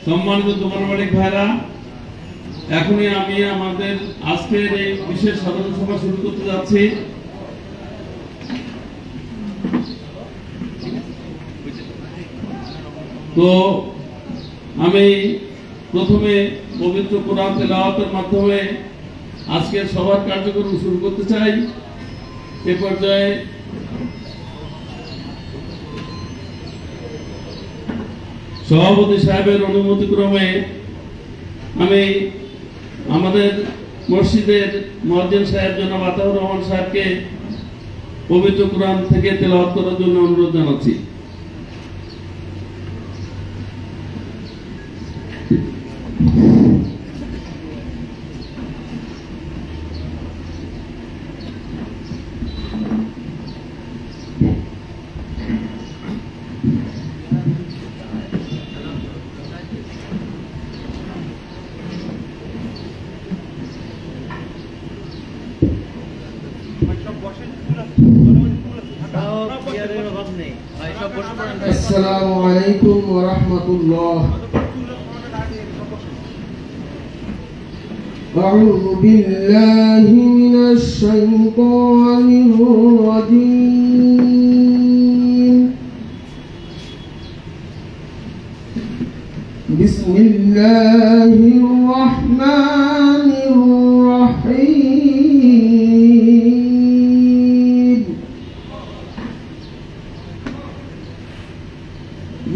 সম্মানিত দোকান মালিক ভাইরা, এখনই আমি আমাদের আজকের এই বিশেষ সাধারণ সভা শুরু করতে যাচ্ছি। তো আমি প্রথমে পবিত্র কোরআন তেলাওয়াতের মাধ্যমে আজকের সভার কার্যক্রম শুরু করতে চাই। এ পর্যায়ে সভাপতি সাহেবের অনুমতি ক্রমে আমি আমাদের মসজিদের মুয়াজ্জিন সাহেব জনাব আতাউর রহমান সাহেবকে পবিত্র কোরআন থেকে তেলাওয়াত করার জন্য অনুরোধ জানাচ্ছি। আসসালামু আলাইকুম ওয়া রাহমাতুল্লাহ। আউযু বিল্লাহি মিনাশ শাইতানির রাজীম। বিসমিল্লাহির রাহমানির রাহিম।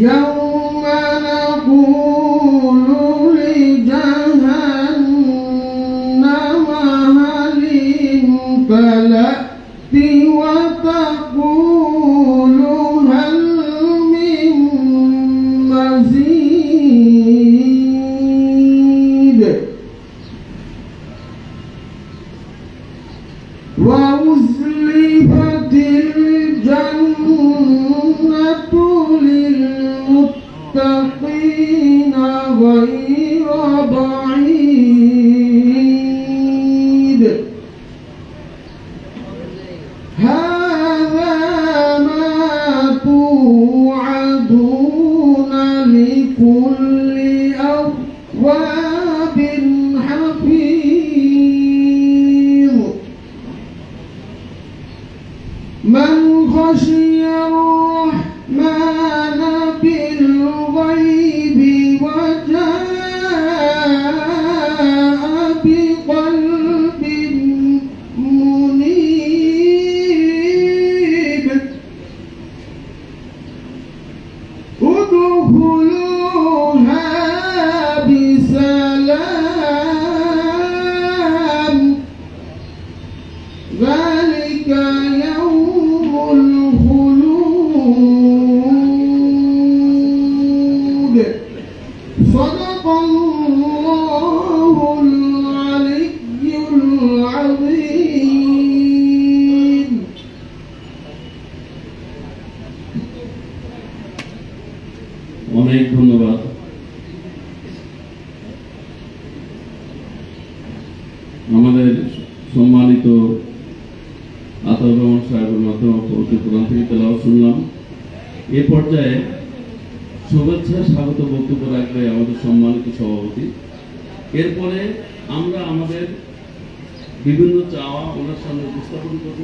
يوم نقول لجهنم هل امتلأت وتقول هل من مزيد وأزلفت الجنة للمتقين غير بعيد هذا ما توعدون لكل أواب حفيظ من خشي الرحمن بالغيب وجاء بقلب منيب ادخلوها بسلام ذلك يوم الخلود صدق الله العلي العظيم। অনেক ধন্যবাদ। আমাদের সম্মানিত আতাউর রহমান সাহেবের মাধ্যমে পবিত্র কোরআন থেকে তেলাওয়াত শুনলাম। এ পর্যায়ে শুভেচ্ছা স্বাগত বক্তব্য রাখবে আমাদের সম্মানিত সভাপতি। এরপরে আমরা আমাদের বিভিন্ন চাওয়া ওনার সামনে উপস্থাপন করব।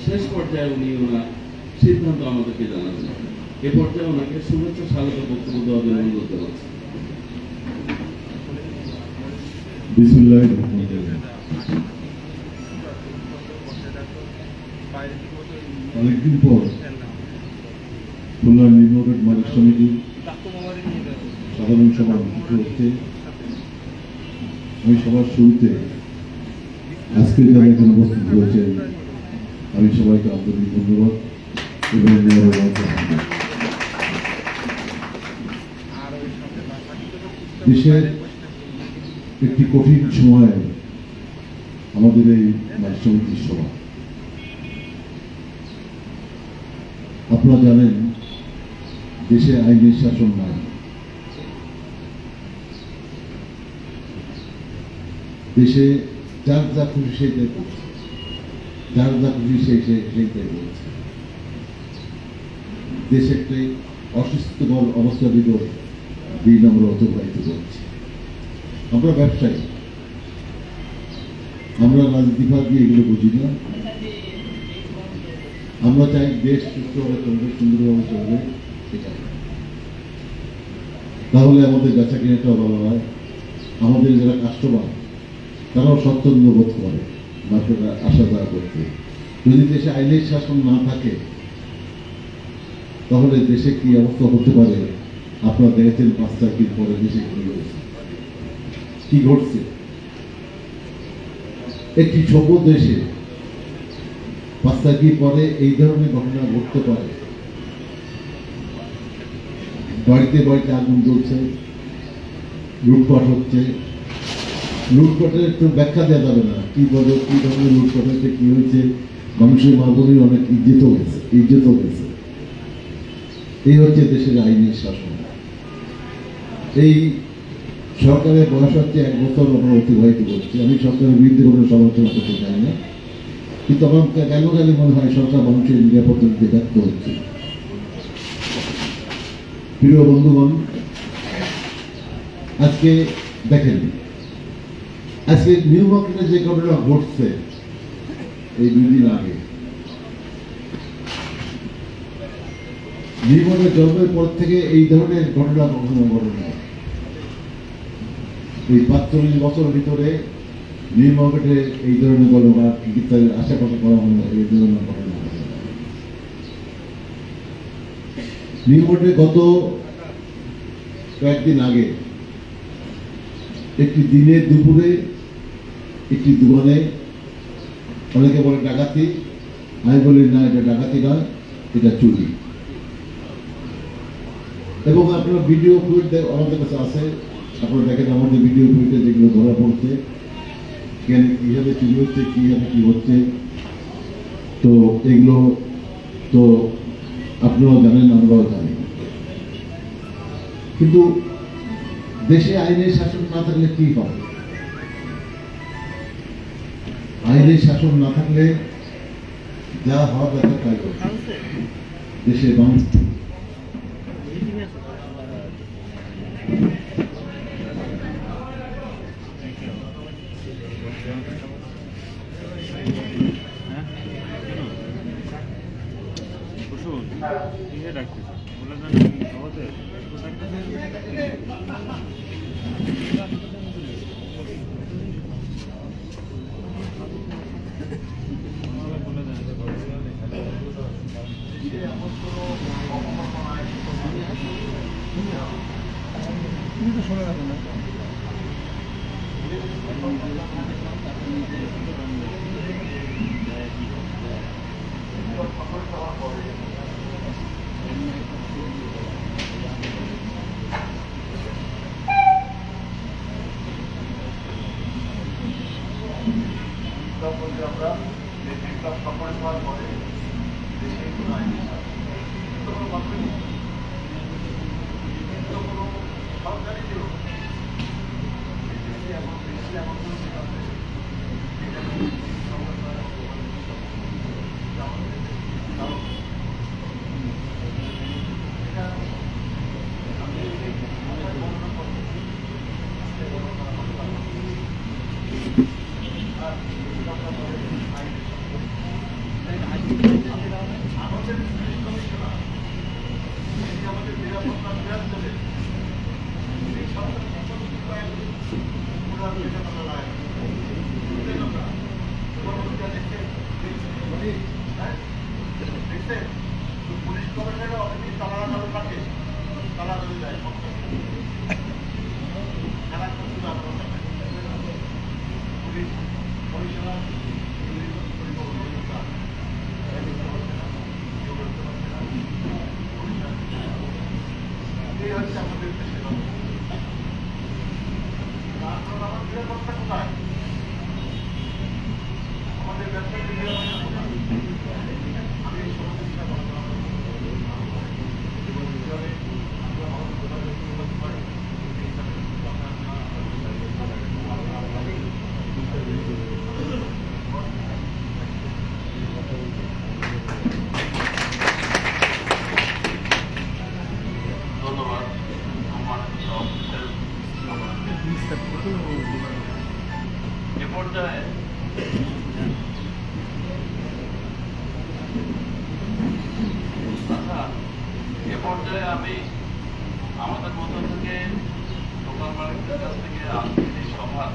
শেষ পর্যায়ে উনি ওনার সিদ্ধান্ত আমাদেরকে জানাবেন। এ পর্যায়ে ওনাকে শুভেচ্ছা স্বাগত বক্তব্য দেওয়ার জন্য অনুরোধ জানাচ্ছি। বিসমিল্লাহির রহমানির রহিম। অনেকদিন পর খুলনা নিম্ন রোড মালিক সমিতির সাধারণ সভা অনুষ্ঠিত হচ্ছে। আমি সবার শুরুতে আজকে যারা এখানে উপস্থিত হয়েছেন আমি সবাইকে আন্তরিক ধন্যবাদ এবং দেশের একটি কঠিন সময়ে আমাদের এই মালিক সমিতির সভা। আপনারা জানেন দেশে আইনের শাসন নাই, দেশে যার যা খুশি সেইটাই করছে, যার যা খুশি সেইটাই বলছে। দেশে একটি অসুস্থকর অবস্থা বিদ্যমান দিন আমরা অতিবাহিত করছি। আমরা ব্যবসায়ী, আমরা রাজনীতিবাদ দিয়ে এগুলো বুঝি না। আমরা চাই দেশ সুস্থভাবে চলবে, সুন্দরভাবে চলবে, সেটাই। তাহলে আমাদের বেচা কেনাটাও ভালো হয়, আমাদের যারা কাস্টমার তারাও স্বচ্ছন্দ বোধ করে মার্কেটে আসা যাওয়া করতে। যদি দেশে আইনের শাসন না থাকে তাহলে দেশে কি অবস্থা হতে পারে আপনারা দেখেছেন 5 তারিখের পরে দেশে কি ঘটছে। একটি ছোট দেশে 5 তারিখের পরে এই ধরনের ঘটনা ঘটতে পারে। বাড়িতে বাড়িতে আগুন জ্বলছে, লুটপাট হচ্ছে। লুটপাটের একটু ব্যাখ্যা দেওয়া যাবে না, কি বলে কি ধরনের লুটপাট হয়েছে, কি হয়েছে। মানুষের মাগুরি অনেক ইজ্জত হয়েছে। এই হচ্ছে দেশের আইনের শাসন। এই সরকারের বয়স হচ্ছে 1 বছর আমরা অতিবাহিত করছি। আমি সরকারের বিরুদ্ধে কোনো সমালোচনা করতে চাই না, কিন্তু আমার কেন মনে হয় সরকার মানুষের নিরাপত্তা দিতে ব্যর্থ হচ্ছে। প্রিয় বন্ধুগণ, আজকে দেখেন, আজকে নিউ মার্কেটে যে ঘটনা ঘটছে এই 2 দিন আগে, নিউ মার্কেট জন্মের পর থেকে এই ধরনের ঘটনা কখনো ঘটে না। এই 45 বছরের ভিতরে নিউ মার্কেটে এই ধরনের ঘটনা ইত্যাদি আশেপাশে করা হয় না। এই ধরনের ঘটনা নিউ মার্কেটে গত কয়েকদিন আগে একটি দিনে দুপুরে একটি দোকানে, অনেকে বলে ডাকাতি, আমি বলি না, এটা ডাকাতি নয়, এটা চুরি। এবং আপনার ভিডিও ফুটেজ আমাদের কাছে আছে, আপনারা দেখেন আমাদের ভিডিও ফুটেজে যেগুলো ধরা পড়ছে, কিভাবে চুরি হচ্ছে, কিভাবে কি হচ্ছে। তো এগুলো তো আপনারাও জানেন, আমরাও জানি। কিন্তু দেশে আইনের শাসন না থাকলে কি হবে? আইনের শাসন না থাকলে যা হওয়ার দরকার তাই করবে দেশের মানুষ। আমরা সকলে হওয়ার পরে দেশে কোনো আইনি কোনো মাধ্যমে কোনো সরকারি কেউ এমন বেশি এমন কোনো সিদ্ধান্ত পুলিশ কমিশনার অনেকেই তালাগালো থাকে, তালাগালো যায় খেলা করতে পুলিশ কমিশনার এই হচ্ছে আমাদের দেশের আমার নিরাপত্তা কোথায়? আমাদের ব্যবসায়ী নিরাপত্তা কোথায়? আমি এই সমস্যা ধন্যবাদ। এ পর্যায়ে আমি আমাদের মধ্য থেকে দোকান মালিকদের কাছ থেকে আজকের এই সভা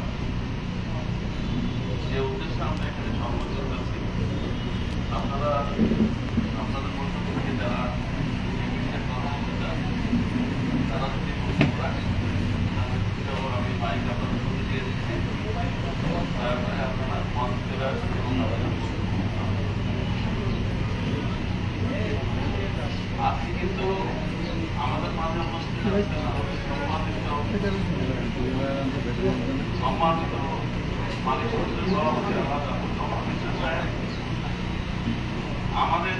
যে উদ্দেশ্যে আমরা এখানে সম্মত হয়েছি, আপনারা আপনাদের মধ্য থেকে যারা এই বিষয়ে কথা বলতে চান তারা যদি বক্তব্য রাখেন তাহলে আমি মাইক আপনাদের মধ্যে দিয়ে দিচ্ছি। তারপরে আপনারা মঞ্চ চলে আসবেন এবং আজকে কিন্তু আমাদের মাঝে উপস্থিত আছেন আমাদের সম্মানিত মালিক সমিতির সভাপতি আমাদের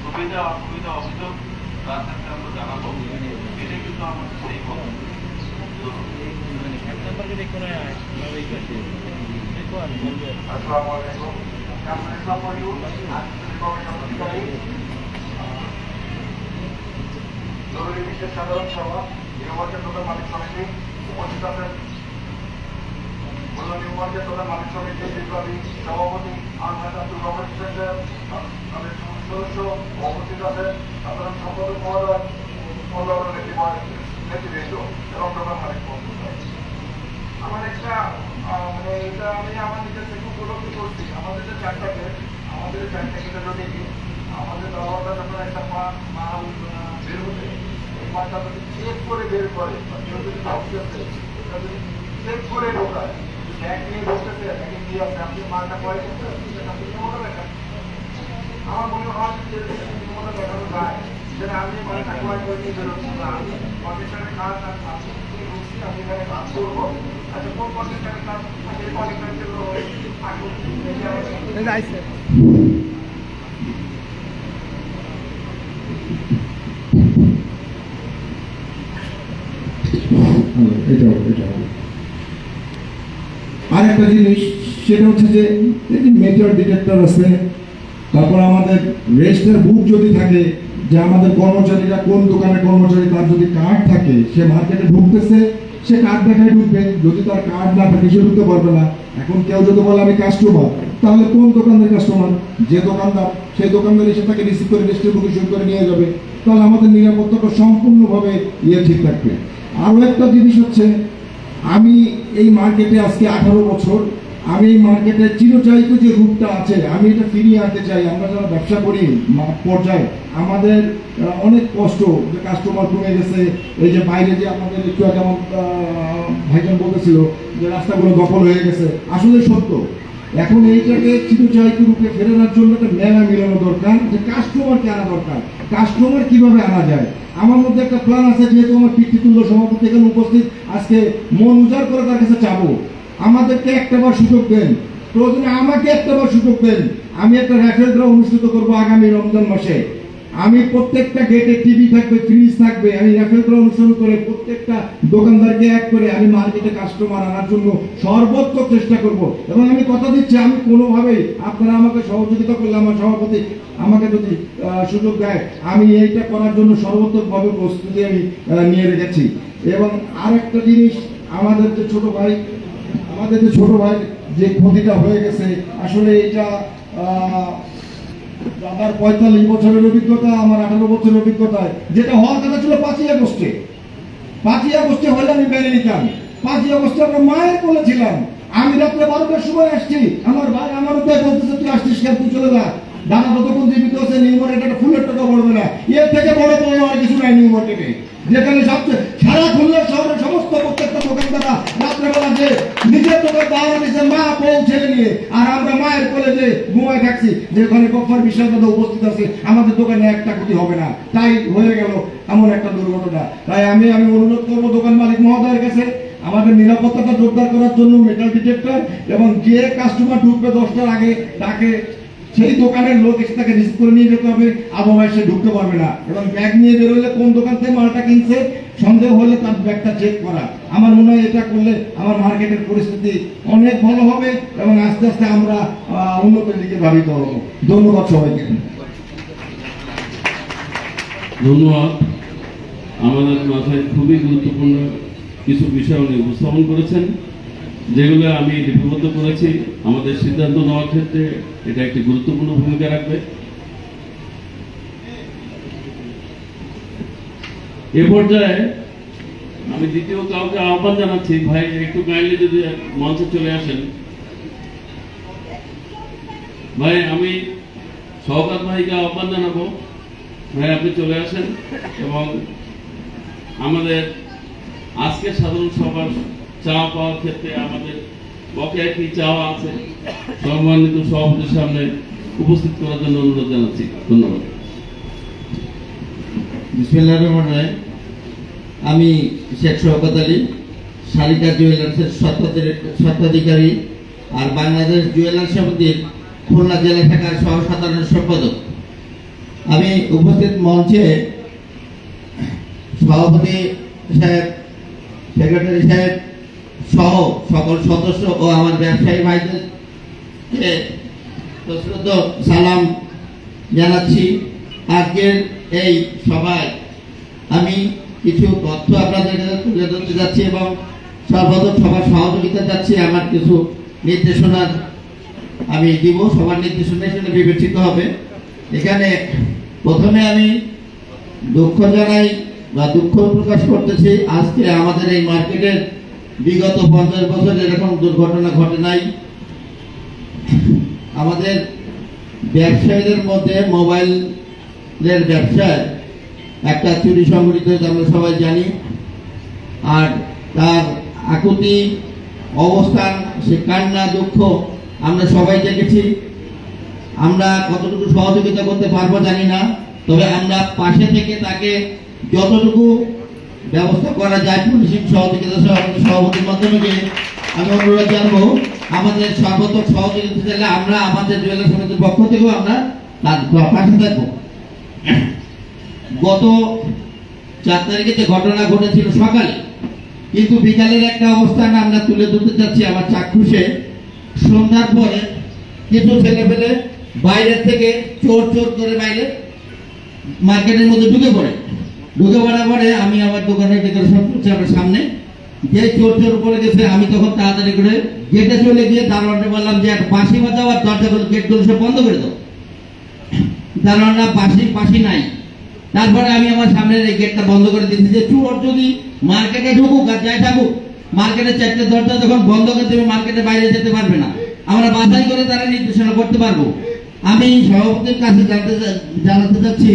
সুবিধা অসুবিধা অভিযোগ তার কাছে আমরা জানাবো, এটাই কিন্তু আমাদের সেই কথা। আসসালামু আলাইকুম। জরুরি বিশেষ সাধারণ সভা নিউমার্কেট দোকান মালিক সমিতি উপস্থিত আছেন নিউ মার্কেট দোকান মালিক সমিতি বিপ্লবী সভাপতি আহমেদ আব্দুল রহমান হোসেন, তাদের সদস্য উপস্থিত আছেন সাধারণ সম্পাদক মহোদয়, অন্যান্য নেতৃবৃন্দ এবং দোকান মালিক বন্ধুরা। আমার একটা এটা আমি আমার নিজের থেকে উপলব্ধি করছি, আমাদের যে চারটা গেট যদি আমাদের দাওয়াটা যখন একটা মা বের হতে এই মাটা যদি চেক করে বের করে কেউ যদি ঢুকতেছে যদি চেক করে ঢোকায়, ব্যাগ নিয়ে ঢুকতেছে ব্যাগে দিয়ে আসে, আপনি মাটা পরে করতে আপনি নিয়মটা দেখেন। আমার মনে হয় যে নিয়মটা দেখানো যায় যেটা আমি মাটা ক্রয় করে নিয়ে বেরোচ্ছি না, আমি কন্ডিশনের কাজ আমি ঢুকছি, আমি এখানে কাজ করবো। আচ্ছা কোন কন্ডিশনের কাজ এই কন্ডিশনের জন্য আরেকটা জিনিস সেটা হচ্ছে যে মেটার ডিটেক্টর আছে, তারপর আমাদের রেজিস্টার বুক যদি থাকে যে আমাদের কর্মচারীরা কোন দোকানের কর্মচারী, তার যদি কার্ড থাকে সে মার্কেটে ঢুকতেছে সে কার্ড দেখায় ঢুকবে, যদি তার কার্ড না থাকে সে ঢুকতে পারবে না। এখন কেউ যদি বলে আমি কাস্টমার, তাহলে কোন দোকানের কাস্টমার, যে দোকানদার সেই দোকানদার এসে তাকে রিসিভ করে রেজিস্টার বুকে সই করে নিয়ে যাবে, তাহলে আমাদের নিরাপত্তাটা সম্পূর্ণভাবে ঠিক থাকবে। আরও একটা জিনিস হচ্ছে আমি এই মার্কেটে আজকে 18 বছর, আমি এই মার্কেটের চিরচারিত যে রূপটা আছে আমি এটা ফিরিয়ে আনতে চাই। আমরা যারা ব্যবসা করি পর্যায়ে আমাদের অনেক কষ্ট, যে কাস্টমার কমে গেছে, এই যে বাইরে যে আমাদের একটু আগে আমার ভাইজান বলতেছিল যে রাস্তাগুলো দখল হয়ে গেছে, আসলে সত্য। এখন এইটাকে চিরচারিত রূপে ফেরানোর জন্য একটা মেলা মিলানো দরকার, যে কাস্টমারকে আনা দরকার। কাস্টমার কিভাবে আনা যায়, আমার মধ্যে একটা প্ল্যান আছে, যেহেতু আমার পিতৃতুল্য সভাপতি এখানে উপস্থিত, আজকে মন উজাড় করে তার কাছে চাবো আমাদেরকে একটাবার সুযোগ দেন, প্রয়োজনে আমাকে একটাবার সুযোগ দেন। আমি একটা র্যাফেল ড্র অনুষ্ঠিত করবো আগামী রমজান মাসে, আমি প্রত্যেকটা গেটে টিভি থাকবে, ফ্রিজ থাকবে, আমি র্যাফেল ড্র অনুসরণ করে প্রত্যেকটা দোকানদারকে এক করে আমি মার্কেটে কাস্টমার আনার জন্য সর্বোচ্চ চেষ্টা করব। এবং আমি কথা দিচ্ছি আমি কোনোভাবেই, আপনারা আমাকে সহযোগিতা করলে, আমার সভাপতি আমাকে যদি সুযোগ দেয়, আমি এইটা করার জন্য সর্বোত্তমভাবে প্রস্তুতি আমি নিয়ে রেখেছি। এবং আর একটা জিনিস, আমাদের যে ছোট ভাই যে ক্ষতিটা হয়ে গেছে, আসলে এটা দাদার 45 বছরের অভিজ্ঞতা, আমার 18 বছরের অভিজ্ঞতায় যেটা হওয়ার কথা ছিল 5ই আগস্টে হলে আমি মেনে নিতাম। 5ই আগস্টে আমরা মায়ের বলেছিলাম, আমি রাত্রে 12টার সময় আসছি, আমার ভাই আমার উদ্যোগ বলতেছে তুই আসছিস কেন, তুই চলে যা, দাদা ততক্ষণ জীবিত আছে, নিউ মার্কেটে ফুলের টাকা পড়বে না। এর থেকে বড় আর কিছু নাই নিউ মার্কেটে, যেখানে সবচেয়ে সারা খুলনা শহরের সমস্ত প্রত্যেকটা দোকানদাররা রাত্রেবেলা যে নিজের দোকান দাঁড়া নিয়েছে মা বউ ছেলে নিয়ে, আর আমরা মায়ের কোলে যে ঘুমায় থাকছি, যে ওখানে গফফার বিশাল দাদা উপস্থিত আছে, আমাদের দোকানে একটা ক্ষতি হবে না। তাই হয়ে গেল এমন একটা দুর্ঘটনা। তাই আমি অনুরোধ করবো দোকান মালিক মহোদয়ের কাছে আমাদের নিরাপত্তাটা জোরদার করার জন্য মেটাল ডিটেক্টর, এবং যে কাস্টমার ঢুকবে 10টার আগে তাকে সেই দোকানের লোক এসে তাকে রিসিভ করে নিয়ে যেতে হবে, আবহাওয়ায় সে ঢুকতে পারবে না। এবং ব্যাগ নিয়ে বেরোলে কোন দোকান থেকে মালটা কিনছে সন্দেহ হলে তার ব্যাগটা চেক করা। আমার মনে হয় এটা করলে আমার মার্কেটের পরিস্থিতি অনেক ভালো হবে এবং আস্তে আস্তে আমরা উন্নতির দিকে ধাবিত হব। ধন্যবাদ সবাইকে। ধন্যবাদ। আমাদের মাথায় খুবই গুরুত্বপূর্ণ কিছু বিষয় উনি উপস্থাপন করেছেন, যেগুলো আমি লিপিবদ্ধ করেছি। আমাদের সিদ্ধান্ত নেওয়ার ক্ষেত্রে এটা একটি গুরুত্বপূর্ণ ভূমিকা রাখবে। এ পর্যায়ে আমি দ্বিতীয় কাউকে আহ্বান জানাচ্ছি, ভাই একটু কাইন্ডলি যদি মঞ্চে চলে আসেন। ভাই আমি শওকত ভাইকে আহ্বান জানাবো, ভাই আপনি চলে আসেন এবং আমাদের আজকের সাধারণ সভার চাওয়া পাওয়ার ক্ষেত্রে আমাদের বকেয়া কি চাওয়া আছে সম্মানিত সভাপতির সামনে উপস্থিত করার জন্য অনুরোধ জানাচ্ছি। ধন্যবাদ। বিসমিল্লাহির রহমানির রহিম। আমি শেখ শওকত আলী, শালিকা জুয়েলার্সের স্বত্বাধিকারী আর বাংলাদেশ জুয়েলার্স সমিতির খুলনা জেলা শাখার সহ সাধারণ সম্পাদক। আমি উপস্থিত মঞ্চে সভাপতি সাহেব, সেক্রেটারি সাহেব সহ সকল সদস্য ও আমার ব্যবসায়ী ভাইদেরকে সশ্রদ্ধ সালাম জানাচ্ছি। আজকের এই সভায় আমি কিছু তথ্য আপনাদের তুলে ধরতে যাচ্ছি এবং সর্বপ্রথম সবার সহযোগিতা চাচ্ছি। আমার কিছু নির্দেশনা আমি দিব, সবার নির্দেশনা হিসেবে বিবেচিত হবে। এখানে প্রথমে আমি দুঃখ জানাই বা দুঃখ প্রকাশ করতেছি, আজকে আমাদের এই মার্কেটের বিগত 50 বছর এরকম দুর্ঘটনা ঘটে নাই। আমাদের ব্যবসায়ীদের মধ্যে মোবাইলের ব্যবসায় একটা চুরি সংঘটিত হয়েছে, আমরা সবাই জানি। আর তার আকুতি অবস্থান, সে কান্না দুঃখ আমরা সবাই দেখেছি। আমরা কতটুকু সহযোগিতা করতে পারবো জানি না, তবে আমরা পাশে থেকে তাকে যতটুকু ব্যবস্থা করা যায় পুলিশের সহযোগিতা সভাপতির মাধ্যমে আমি অনুরোধ জানবো আমাদের সর্বত্র সহযোগিতা চাইলে আমরা আমাদের জুয়েলার্স সমিতির পক্ষ থেকেও আমরা তার পাশে থাকবো। গত 4 তারিখে যে ঘটনা ঘটেছিল সকালে, কিন্তু বিকালের একটা অবস্থান আমরা তুলে ধরতে চাচ্ছি আমার চাক্ষুষে। সন্ধ্যার পরে কিছু ছেলে পেলে বাইরের থেকে চোর করে বাইরে মার্কেটের মধ্যে ঢুকে পড়ার পরে আমি আমার দোকানের ডেকোরেশন করছি আমার সামনে, যে চোর পড়ে গেছে। আমি তখন তাড়াতাড়ি করে গেটে চলে গিয়ে দারোয়ানকে বললাম যে আর বাঁশি বাজাও আর দরজাগুলো গেটগুলো সব বন্ধ করে দাও। দারোয়ানরা বাঁশি নাই। তারপরে আমি আমার সামনের এই গেটটা বন্ধ করে দিয়েছি যে চোর যদি মার্কেটে ঢুকুক আর যাই থাকুক, মার্কেটের 4টে দরজা যখন বন্ধ করে দেবে মার্কেটের বাইরে যেতে পারবে না। আমরা বাছাই করে তারা নির্দেশনা করতে পারবো। আমি সভাপতির কাছে জানাতে চাচ্ছি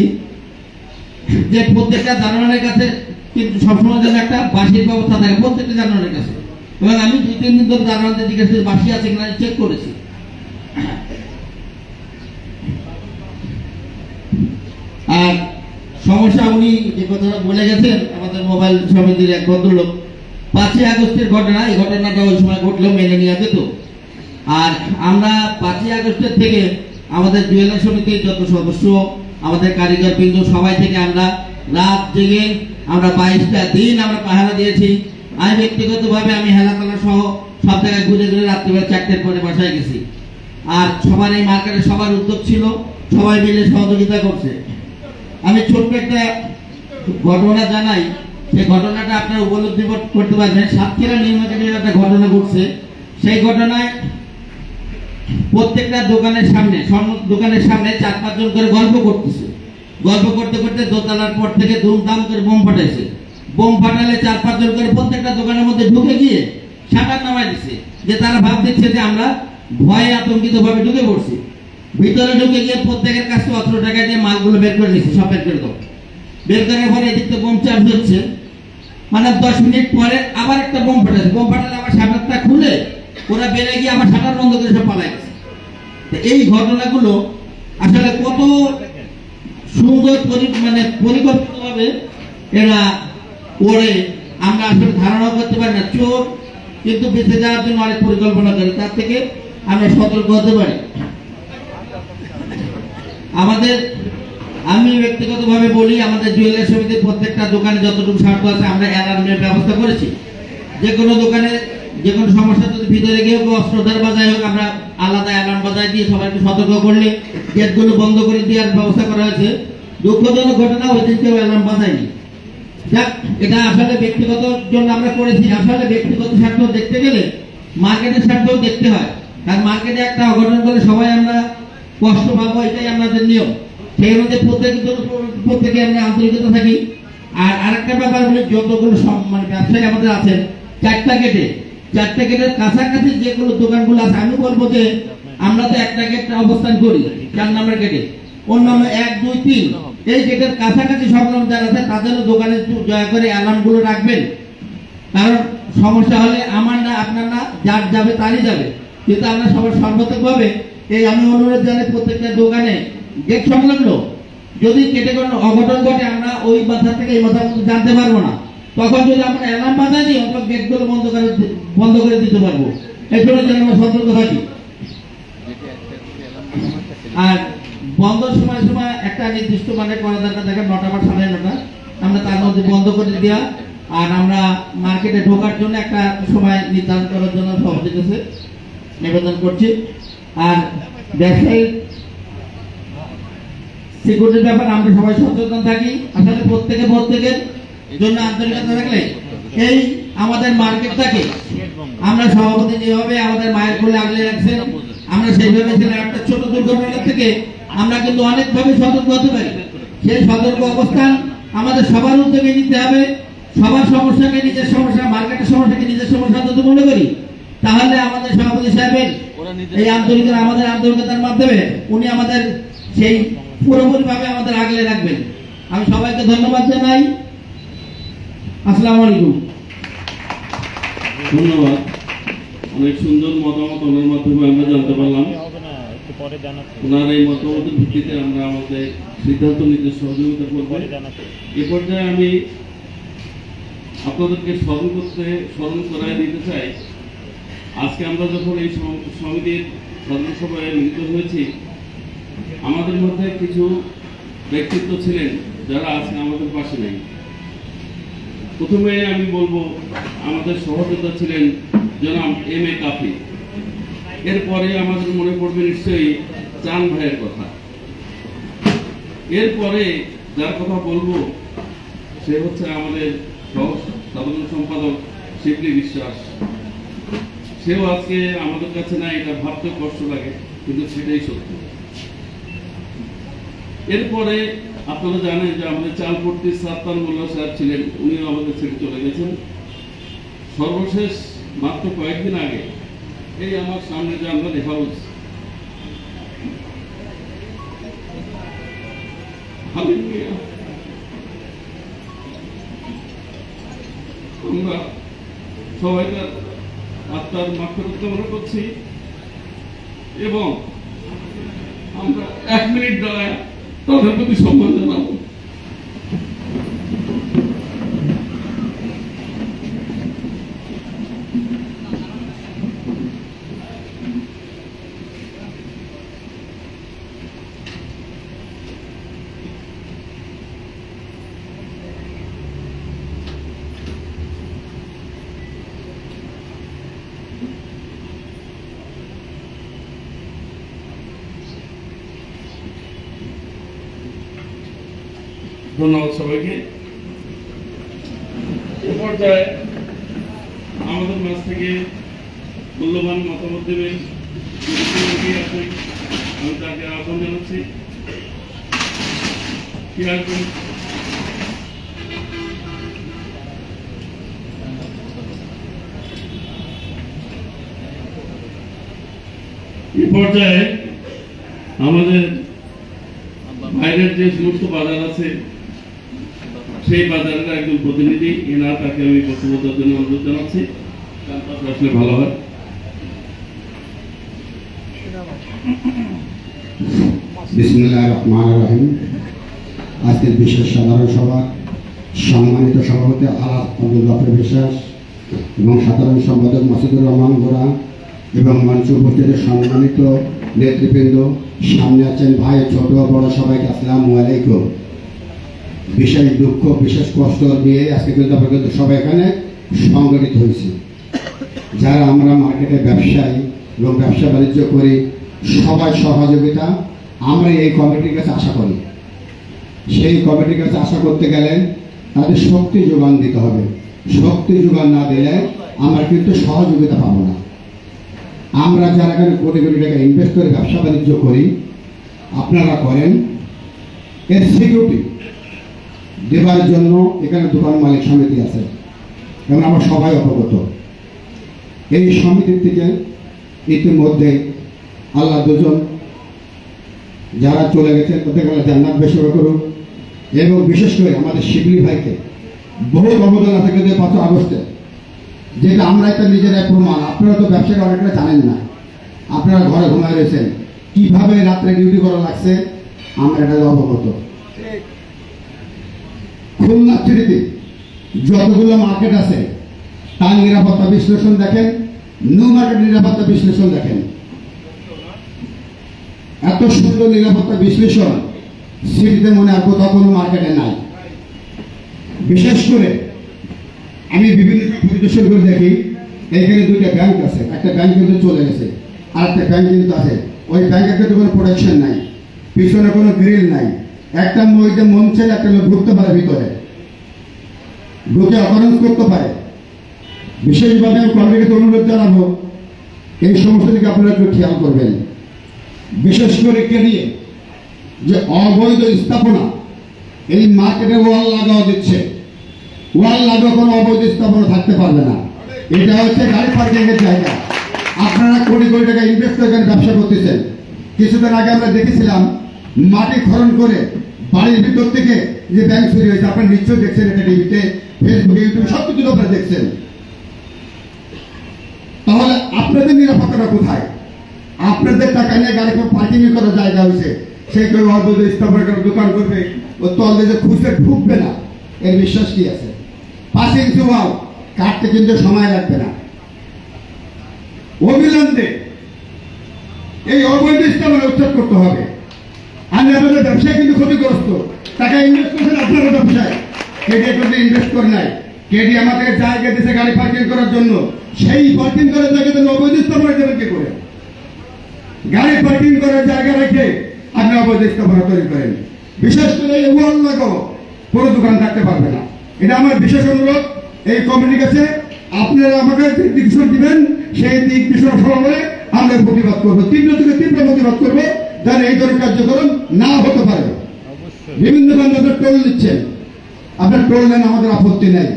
যে প্রত্যেকটা দারোয়ানের কাছে কিন্তু সবসময় যেন একটা বাঁশির ব্যবস্থা থাকে প্রত্যেকটা দারোয়ানের কাছে। এবং আমি 2-3 দিন ধরে দারোয়ানদের জিজ্ঞেস করে বাঁশি আছে কিনা চেক করেছি। আর সমস্যা উনি যে কথাটা বলে গেছেন, আমাদের মোবাইল সমিতির এক ভদ্রলোক, 5ই আগস্টের ঘটনা, এই ঘটনাটা ওই সময় ঘটলেও মেনে নেওয়া যেত। আর আমরা 5ই আগস্টের থেকে আমাদের জুয়েলার্স সমিতির যত সদস্য, আমাদের কারিগর বৃন্দ সবাই থেকে আমরা রাত জেগে আমরা 22টা দিন আমরা পাহারা দিয়েছি। আমি ব্যক্তিগতভাবে আমি হেলাতলা সহ সব জায়গায় ঘুরে রাত্রিবেলা 4টের পরে বাসায় গেছি। আর সবার এই মার্কেটে সবার উদ্যোগ ছিল, সবাই মিলে সহযোগিতা করছে। আমি ছোট্ট একটা ঘটনা জানাই, সেই ঘটনাটা আপনারা উপলব্ধি করতে পারবেন। সাতক্ষীরা নিউ মার্কেটের একটা ঘটনা ঘটছে। সেই ঘটনায় প্রত্যেকটা দোকানের সামনে 4-5 জন করে গল্প করতে করতে দোতলার পর থেকে ধুমধাম করে বোম ফাটাইছে। বোম ফাটালে 4-5 জন করে প্রত্যেকটা দোকানের মধ্যে ঢুকে গিয়ে শাটার নামাই দিচ্ছে, যে তারা ভাবছে যে আমরা ভয়ে আতঙ্কিত ভাবে ঢুকে পড়ছি। ভিতরে ঢুকে গিয়ে প্রত্যেকের কাছে 18 টাকা দিয়ে মালগুলো বের করে নিচ্ছে, সব বের করে দাও। বের করার পরে এদিকে বোম চার্জ হচ্ছে, মানে 10 মিনিট পরে আবার একটা বোম ফাটাচ্ছে। বোম ফাটালে আবার শাটারটা খুলে ওরা বেড়ে গিয়ে আবার শাটার বন্ধ করে সব পালাই গেছে। এই ঘটনাগুলো আসলে কত সুন্দর পরিকল্পিতভাবে এরা করে আমরা আসলে ধারণা করতে পারি না। চোর কিন্তু বেঁচে যাওয়ার জন্য অনেক পরিকল্পনা করে, তার থেকে আমরা সতর্ক হতে পারি। আমি ব্যক্তিগতভাবে বলি, আমাদের জুয়েলার্স সমিতির প্রত্যেকটা দোকানে যতটুকু সাধ্য আছে আমরা অ্যালার্মের ব্যবস্থা করেছি। যে কোনো দোকানে যে কোনো সমস্যা যদি ভিতরে গিয়ে অস্ত্রধার বাজায় হোক, আমরা আলাদা অ্যালার্ম বাজায় দিয়ে সবাইকে সতর্ক করলে গেটগুলো বন্ধ করে দেওয়ার ব্যবস্থা করা হয়েছে। দুঃখজনক ঘটনা, ওই দিন কেউ অ্যালার্ম বাজায়নি। যাক, এটা আসলে ব্যক্তিগত জন্য আমরা করেছি। আসলে ব্যক্তিগত স্বার্থ দেখতে গেলে মার্কেটের স্বার্থও দেখতে হয়, কারণ মার্কেটে একটা অঘটন করলে সবাই আমরা কষ্ট পাবো, এটাই আমাদের নিয়ম। সেই অনুযায়ী প্রত্যেকে আমরা আন্তরিকতা থাকি। আর আরেকটা ব্যাপার হলো, যতগুলো মানে ব্যবসায়ী আমাদের আছেন, চারটা গেটের কাছাকাছি যেগুলো দোকানগুলো আছে, আমি বলবো যে আমরা তো একটা গেট অবস্থান করি 4 নম্বর গেটে, অন্যান্য 1, 2, 3 এই গেটের কাছাকাছি সংলগ্ন যারা আছে তাদেরও দোকানে দয়া করে অ্যালার্মগুলো রাখবেন। কারণ সমস্যা হলে আমার না, আপনার না, যার যাবে তারই যাবে। কিন্তু আমরা সবার সর্বাত্মকভাবে এই আমি অনুরোধ জানাই, প্রত্যেকটা দোকানে গেট সংলগ্ন যদি কেটে কোনো অঘটন ঘটে, আমরা ওই মাথা থেকে এই মাথা পর্যন্ত জানতে পারবো না। তখন যদি আমরা অ্যালার্ম বাজাই দিই, অথবা গেটগুলো বন্ধ করে দিতে পারবো। এই জন্য যেন আমরা সতর্ক থাকি। আর বন্ধর সময় একটা নির্দিষ্ট মানে করা দরকার, দেখেন 9টা বা 9:30, আমরা তার মধ্যে বন্ধ করে দেওয়া। আর আমরা মার্কেটে ঢোকার জন্য একটা সময় নির্ধারণ করার জন্য সভাপতির কাছে নিবেদন করছি। আর ব্যবসায়ী সিকিউরিটির ব্যাপারে আমরা সবাই সচেতন থাকি। আসলে প্রত্যেকের জন্য আন্তরিকতা থাকলে এই আমাদের মার্কেটটাকে আমরা সভাপতি যেভাবে আমাদের মায়ের কোলে আগলে রাখছেন, আমরা সেইভাবে ছিলাম। একটা ছোট দুর্ঘটনা থেকে আমরা কিন্তু অনেকভাবে সতর্ক হতে পারি। সেই সতর্ক অবস্থান আমাদের সবার উদ্যোগে নিতে হবে। সবার সমস্যাকে নিজের সমস্যা, মার্কেটের সমস্যাকে নিজের সমস্যা যদি মনে করি, তাহলে আমাদের সভাপতি সাহেবের এই আন্তরিকতা, আমাদের আন্তরিকতার মাধ্যমে উনি আমাদের সেই পুরোপুরিভাবে আমাদের আগলে রাখবেন। আমি সবাইকে ধন্যবাদ জানাই। আসসালামু আলাইকুম। ধন্যবাদ। অনেক সুন্দর মতামত ওনার মাধ্যমে আমরা জানতে পারলাম। ওনার এই মতামতের ভিত্তিতে আমরা আমাদের সিদ্ধান্ত নিতে সহযোগিতা করব। এ পর্যায়ে আমি আপনাদেরকে স্মরণ করায় দিতে চাই, আজকে আমরা যখন এই সমিতির সাধারণ সভায় মিলিত হয়েছি, আমাদের মধ্যে কিছু ব্যক্তিত্ব ছিলেন যারা আজকে আমাদের পাশে নেই। প্রথমে আমি বলবো, আমাদের সহযোদ্ধা ছিলেন জনাব M A কাফি। এরপরে আমাদের মনে পড়বে নিশ্চয়ই চান ভাইয়ের কথা। এরপরে যার কথা বলবো সে হচ্ছে আমাদের সাধারণ সম্পাদক শিবলি বিশ্বাস। সেও আজকে আমাদের কাছে নাই, এটা ভাবতে কষ্ট লাগে, কিন্তু সেটাই সত্য। এরপরে আপনারা জানেন যে আমাদের চালপট্টি সাত্তার মোল্লা সাহেব ছিলেন, উনিও আমাদের ছেড়ে চলে গেছেন। সর্বশেষ মাত্র কয়েকদিন আগে এই আমার সামনে যে আমরা হাউস আমরা সবাই তার আত্মার মাগফিরাত কামনা করছি এবং আমরা 1 মিনিট দাঁড়ায় তাদের প্রতি সম্মান জানাবো। ধন্যবাদ সবাইকে। এ পর্যায়ে আমাদের মাঝ থেকে মূল্যবান মতামত দেবেন আমি তাকে আহ্বান জানাচ্ছি। কি আসবেন? এই পর্যায়ে আমাদের বাইরের যে সমস্ত বাজার আছে সেই বাজারের একজন প্রতিনিধি, তাকে আমি বক্তব্য দেওয়ার জন্য অনুরোধ জানাচ্ছি। আসলে ভালো হয়। বিসমিল্লাহির রহমানির রহিম। আজকের বিশেষ সাধারণ সভার সম্মানিত সভাপতি আলাপ আব্দুল জাফর বিশ্বাস এবং সাধারণ সম্পাদক মাসুদুর রহমান গোরা এবং মঞ্চ উপস্থিত সম্মানিত নেতৃবৃন্দ, সামনে আছেন ভাই, ছোট বড়, সবাইকে আসসালামু আলাইকুম। বিশেষ দুঃখ, বিশেষ কষ্ট নিয়ে আজকে কিন্তু আমরা কিন্তু সবাই এখানে সংগঠিত হয়েছি। যারা আমরা মার্কেটে ব্যবসায়ী এবং ব্যবসা বাণিজ্য করি, সবাই সহযোগিতা আমরা এই কমিটির কাছে আশা করি। সেই কমিটির কাছে আশা করতে গেলে তাদের শক্তি যোগান দিতে হবে। শক্তি যোগান না দিলে আমরা কিন্তু সহযোগিতা পাবো না। আমরা যারা এখানে কোটি কোটি টাকা ইনভেস্ট করে ব্যবসা বাণিজ্য করি, আপনারা করেন, এর সিকিউরিটি দেবার জন্য এখানে দোকান মালিক সমিতি আছে এবং আমরা সবাই অবগত। এই সমিতির থেকে ইতিমধ্যে আল্লাহ দুজন যারা চলে গেছেন ওদের জান্নাত বেশি করুন, এবং বিশেষ করে আমাদের শিবলি ভাইকে বহু অবদান আছে কিন্তু 5 আগস্টে, যেটা আমরা এটা নিজেরাই প্রমাণ। আপনারা তো ব্যবসায়ী অনেকটা জানেন না, আপনারা ঘরে ঘুমায় রয়েছেন, কিভাবে রাত্রে ডিউটি করা লাগছে আমরা এটা অবগত। খুলনা সিটিতে যতগুলো মার্কেট আছে তার নিরাপত্তা বিশ্লেষণ দেখেন, নিউ মার্কেট নিরাপত্তা বিশ্লেষণ দেখেন। এত সুন্দর নিরাপত্তা বিশ্লেষণ সিটিতে মনে আর কোথাও কোনো মার্কেটে নাই। বিশেষ করে আমি বিভিন্ন পরিদর্শন করে দেখি, এখানে 2টা ব্যাংক আছে, একটা ব্যাংক কিন্তু চলে গেছে, আর একটা ব্যাংক কিন্তু আছে। ওই ব্যাংকের কিন্তু কোনো প্রোটেকশন নাই, পিছনে কোনো গ্রিল নাই। একটা মঞ্চে একটা লোক ঢুকতে পারে, ভিতরে ঢুকে অকারেন্স করতে পারে। বিশেষভাবে আমি কমিটিকে অনুরোধ জানাবো এই সমস্ত দিকে আপনারা একটু খেয়াল করবেন। বিশেষ করে কে নিয়ে যে অবৈধ স্থাপনা এই মার্কেটে ওয়াল লাগাও দিচ্ছে, ওয়াল লাগাও কোনো অবৈধ স্থাপনা থাকতে পারবে না। এটা হচ্ছে গাড়ি পার্কিং এর জায়গা। আপনারা কোটি কোটি টাকা ইনভেস্ট করে ব্যবসা করতেছেন। কিছুদিন আগে আমরা দেখেছিলাম মাটি খনন করে বাড়ির ভিতর থেকে যে ব্যাংক চুরি হয়েছে, আপনারা নিশ্চয়ই দেখছেন, এটা টিভিতে, ফেসবুকে, ইউটিউবে সব কিছু আপনারা দেখছেন। তাহলে আপনাদের নিরাপত্তাটা কোথায়? আপনাদের টাকা নিয়ে গাড়ি পার্কিং করার জায়গা হয়েছে, সেই কেউ অবৈধ স্থাপনা করে দোকান করবে, ও তল দিয়ে খুঁজতে ঢুকবে না, এর বিশ্বাস কি আছে? 5 ইঞ্চি ওয়াল কাটতে কিন্তু সময় লাগবে না। অবিলম্বে এই অবৈধ স্থাপনা উচ্ছেদ করতে হবে। আর আমাদের ব্যবসায় কিন্তু ক্ষতিগ্রস্ত। টাকা ইনভেস্ট করছেন আপনারা ব্যবসায়, কেডি কিন্তু ইনভেস্ট করে নাই। কেডি আমাদের জায়গা দিয়েছে গাড়ি পার্কিং করার জন্য, সেই পার্কিং করার জায়গাতে অবৈধ স্থাপনা দেবেন কি করে? গাড়ি পার্কিং করার জায়গা রেখে আপনি অবৈধ স্থাপনা তৈরি করেন। বিশেষ করে এই ওয়াল লাগাও কোনো দোকান থাকতে পারবে না। এটা আমার বিশেষ অনুরোধ এই কমিটির কাছে। আপনারা আমাকে দিক দিবেন, সেই দিক বিষয় সভাবে আমরা প্রতিবাদ করবো, তীব্র থেকে তীব্র প্রতিবাদ করবো, যেন এই ধরনের কার্যক্রম না হতে পারে। বিভিন্ন আপনার টোল দিচ্ছেন, আপনার টোল নেন, আমাদের আপত্তি নেই,